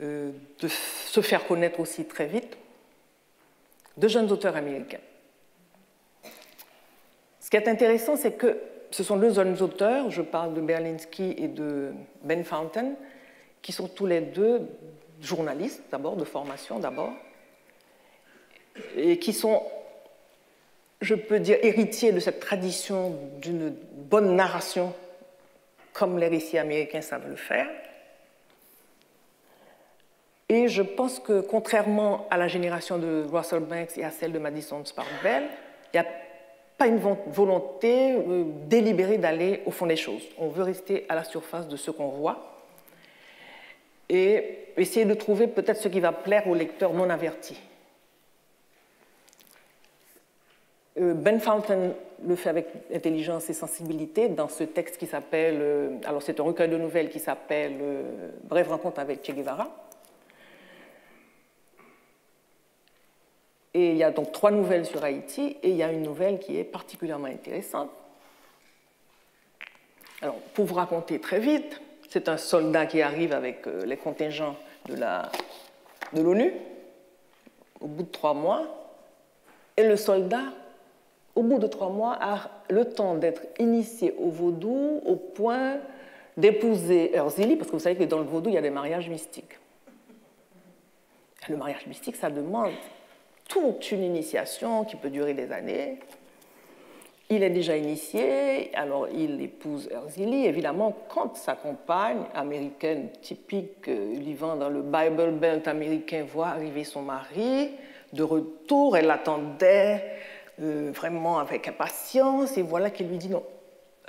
de se faire connaître aussi très vite, de jeunes auteurs américains. Ce qui est intéressant, c'est que ce sont deux jeunes auteurs, je parle de Berlinski et de Ben Fountain, qui sont tous les deux journalistes d'abord, de formation d'abord, et qui sont, je peux dire, héritiers de cette tradition d'une bonne narration, comme les récits américains savent le faire. Et je pense que, contrairement à la génération de Russell Banks et à celle de Madison Spark Bell, il n'y a pas une volonté délibérée d'aller au fond des choses. On veut rester à la surface de ce qu'on voit et essayer de trouver peut-être ce qui va plaire aux lecteurs non avertis. Ben Fountain le fait avec intelligence et sensibilité dans ce texte qui s'appelle, alors c'est un recueil de nouvelles qui s'appelle Brève rencontre avec Che Guevara. Et il y a donc 3 nouvelles sur Haïti et il y a une nouvelle qui est particulièrement intéressante. Alors, pour vous raconter très vite, c'est un soldat qui arrive avec les contingents de l'ONU au bout de 3 mois et le soldat, au bout de 3 mois, a le temps d'être initié au vaudou au point d'épouser Erzili, parce que vous savez que dans le vaudou, il y a des mariages mystiques. Le mariage mystique, ça demande toute une initiation qui peut durer des années. Il est déjà initié, alors il épouse Erzili. Évidemment, quand sa compagne américaine typique vivant dans le Bible Belt américain voit arriver son mari, de retour, elle l'attendait vraiment avec impatience, et voilà qu'il lui dit non,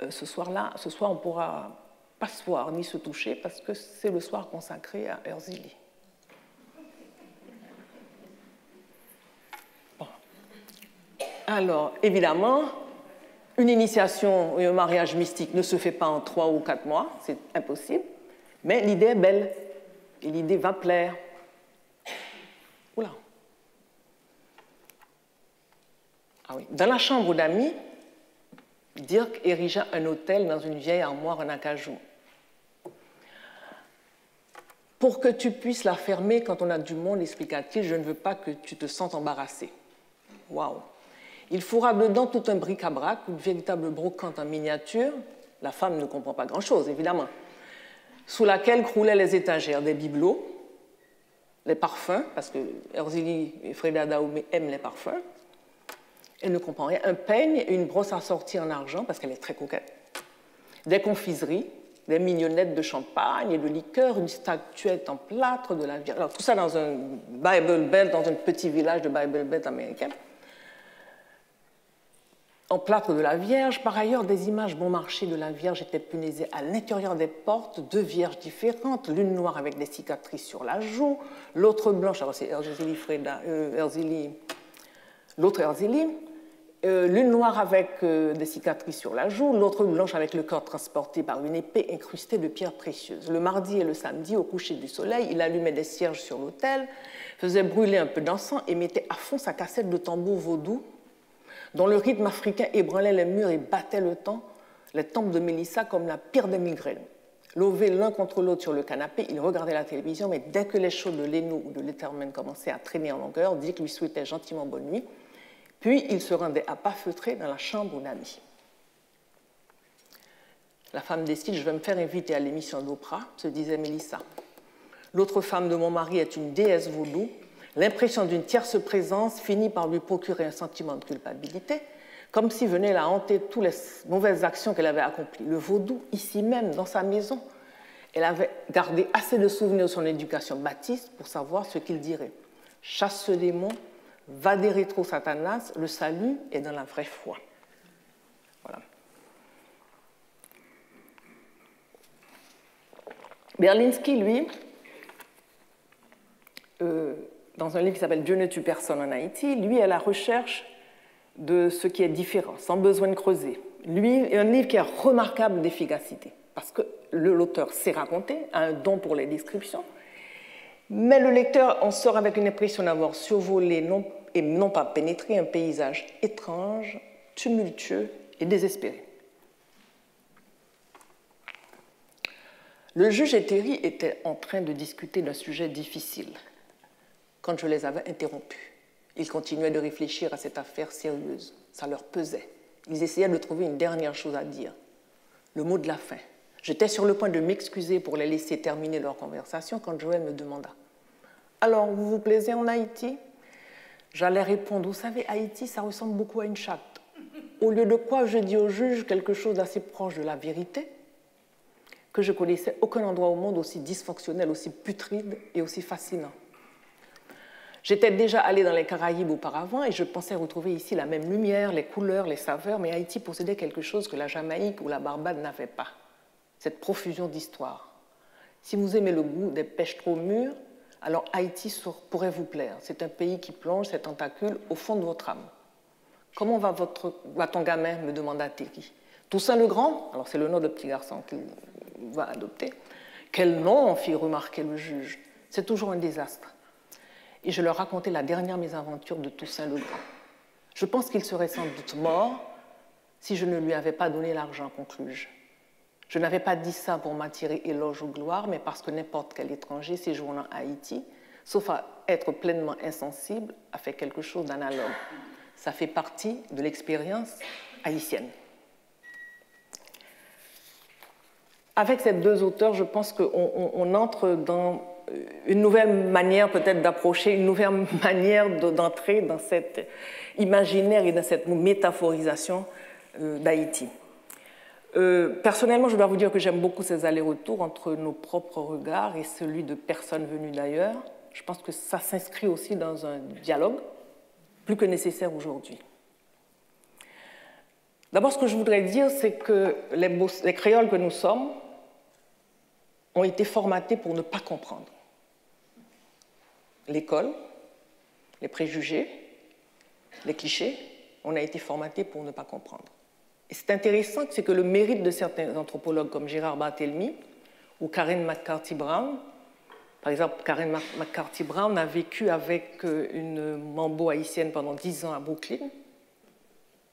ce soir on ne pourra pas se voir ni se toucher parce que c'est le soir consacré à Erzili. Alors, évidemment, une initiation et un mariage mystique ne se fait pas en 3 ou 4 mois, c'est impossible, mais l'idée est belle, et l'idée va plaire. Oula. Ah oui. Dans la chambre d'amis, Dirk érigea un autel dans une vieille armoire en acajou. Pour que tu puisses la fermer quand on a du monde, expliqua-t-il, je ne veux pas que tu te sentes embarrassé. Waouh! Il fourra dedans tout un bric-à-brac, une véritable brocante en miniature. La femme ne comprend pas grand-chose, évidemment. Sous laquelle croulaient les étagères, des bibelots, les parfums, parce que Erzili et Freda Dahomey aiment les parfums. Elle ne comprend rien. Un peigne et une brosse assortie en argent, parce qu'elle est très coquette. Des confiseries, des mignonnettes de champagne et de liqueur, une statuette en plâtre de la Vierge. Alors, tout ça dans un Bible Belt, dans un petit village de Bible Belt américain. en plâtre de la Vierge. Par ailleurs, des images bon marché de la Vierge étaient punaisées à l'intérieur des portes, deux Vierges différentes, l'une noire avec des cicatrices sur la joue, l'autre blanche, alors c'est l'autre Erzélie, l'une noire avec des cicatrices sur la joue, l'autre blanche avec le corps transporté par une épée incrustée de pierres précieuses. Le mardi et le samedi, au coucher du soleil, il allumait des cierges sur l'autel, faisait brûler un peu d'encens et mettait à fond sa cassette de tambour vaudou, dont le rythme africain ébranlait les murs et battait le temps, les tempes de Mélissa comme la pire des migraines. Levés l'un contre l'autre sur le canapé, il regardait la télévision, mais dès que les shows de Leno ou de Letterman commençaient à traîner en longueur, Dick lui souhaitait gentiment bonne nuit. Puis il se rendait à pas feutré dans la chambre d'Annie. La femme décide, je vais me faire inviter à l'émission d'Oprah, se disait Mélissa. L'autre femme de mon mari est une déesse vaudou. L'impression d'une tierce présence finit par lui procurer un sentiment de culpabilité, comme si venait la hanter toutes les mauvaises actions qu'elle avait accomplies. Le vaudou, ici même, dans sa maison, elle avait gardé assez de souvenirs de son éducation baptiste pour savoir ce qu'il dirait. Chasse ce démon, va des rétro Satanas, le salut est dans la vraie foi. Voilà. Berlinski, lui, dans un livre qui s'appelle Dieu ne tue personne en Haïti, lui est à la recherche de ce qui est différent, sans besoin de creuser. Lui, un livre qui est remarquable d'efficacité, parce que l'auteur sait raconter, a un don pour les descriptions, mais le lecteur en sort avec une impression d'avoir survolé et non pas pénétré un paysage étrange, tumultueux et désespéré. Le juge et Terry étaient en train de discuter d'un sujet difficile quand je les avais interrompus. Ils continuaient de réfléchir à cette affaire sérieuse. Ça leur pesait. Ils essayaient de trouver une dernière chose à dire. Le mot de la fin. J'étais sur le point de m'excuser pour les laisser terminer leur conversation quand Joël me demanda « Alors, vous vous plaisez en Haïti ?» J'allais répondre « Vous savez, Haïti, ça ressemble beaucoup à une chatte. » Au lieu de quoi, je dis au juge quelque chose d'assez proche de la vérité, que je connaissais aucun endroit au monde aussi dysfonctionnel, aussi putride et aussi fascinant. J'étais déjà allée dans les Caraïbes auparavant et je pensais retrouver ici la même lumière, les couleurs, les saveurs, mais Haïti possédait quelque chose que la Jamaïque ou la Barbade n'avaient pas, cette profusion d'histoire. Si vous aimez le goût des pêches trop mûres, alors Haïti pourrait vous plaire. C'est un pays qui plonge ses tentacules au fond de votre âme. Comment va ton gamin, me demanda Terry. Toussaint le Grand, alors c'est le nom de petit garçon qu'il va adopter. Quel nom, fit remarquer le juge. C'est toujours un désastre. Et je leur racontais la dernière mésaventure de Toussaint le Grand. Je pense qu'il serait sans doute mort si je ne lui avais pas donné l'argent, conclus-je. Je n'avais pas dit ça pour m'attirer éloge ou gloire, mais parce que n'importe quel étranger séjournant à Haïti, sauf à être pleinement insensible, a fait quelque chose d'analogue. Ça fait partie de l'expérience haïtienne. Avec ces deux auteurs, je pense qu'on entre dans une nouvelle manière peut-être d'approcher, une nouvelle manière d'entrer dans cet imaginaire et dans cette métaphorisation d'Haïti. Personnellement, je dois vous dire que j'aime beaucoup ces allers-retours entre nos propres regards et celui de personnes venues d'ailleurs. Je pense que ça s'inscrit aussi dans un dialogue plus que nécessaire aujourd'hui. D'abord, ce que je voudrais dire, c'est que les créoles que nous sommes ont été formatés pour ne pas comprendre. L'école, les préjugés, les clichés, on a été formatés pour ne pas comprendre. Et c'est intéressant, c'est que le mérite de certains anthropologues comme Gérard Barthélemy ou Karen McCarthy-Brown, par exemple, Karen McCarthy-Brown a vécu avec une mambo haïtienne pendant 10 ans à Brooklyn,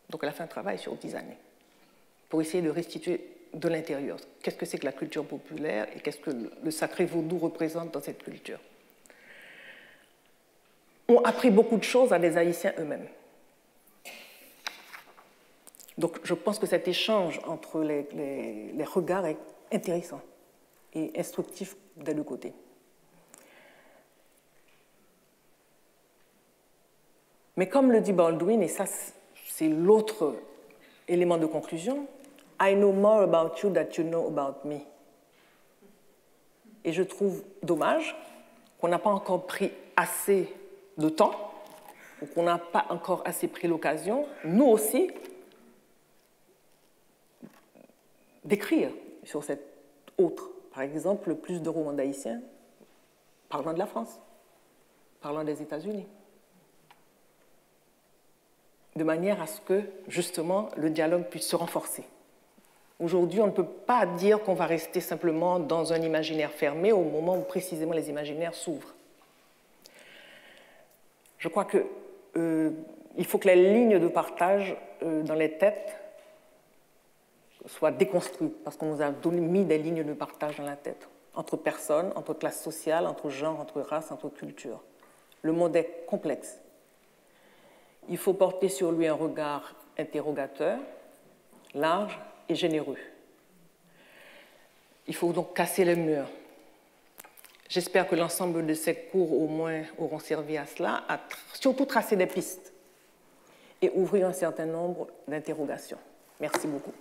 donc elle a fait un travail sur 10 années pour essayer de restituer de l'intérieur. Qu'est-ce que c'est que la culture populaire et qu'est-ce que le sacré vaudou représente dans cette culture? Ont appris beaucoup de choses à des Haïtiens eux-mêmes. Donc je pense que cet échange entre les regards est intéressant et instructif des deux côtés. Mais comme le dit Baldwin, et ça c'est l'autre élément de conclusion, I know more about you than you know about me. Et je trouve dommage qu'on n'a pas encore pris assez de temps, ou qu'on n'a pas encore assez pris l'occasion, nous aussi, d'écrire sur cette autre. Par exemple, plus de Rwandaïciens parlant de la France, parlant des États-Unis, de manière à ce que, justement, le dialogue puisse se renforcer. Aujourd'hui, on ne peut pas dire qu'on va rester simplement dans un imaginaire fermé au moment où précisément les imaginaires s'ouvrent. Je crois qu'il faut que la ligne de partage dans les têtes soit déconstruite, parce qu'on nous a mis des lignes de partage dans la tête, entre personnes, entre classes sociales, entre genres, entre races, entre cultures. Le monde est complexe. Il faut porter sur lui un regard interrogateur, large et généreux. Il faut donc casser les murs. J'espère que l'ensemble de ces cours, au moins, auront servi à cela, à surtout tracer des pistes et ouvrir un certain nombre d'interrogations. Merci beaucoup.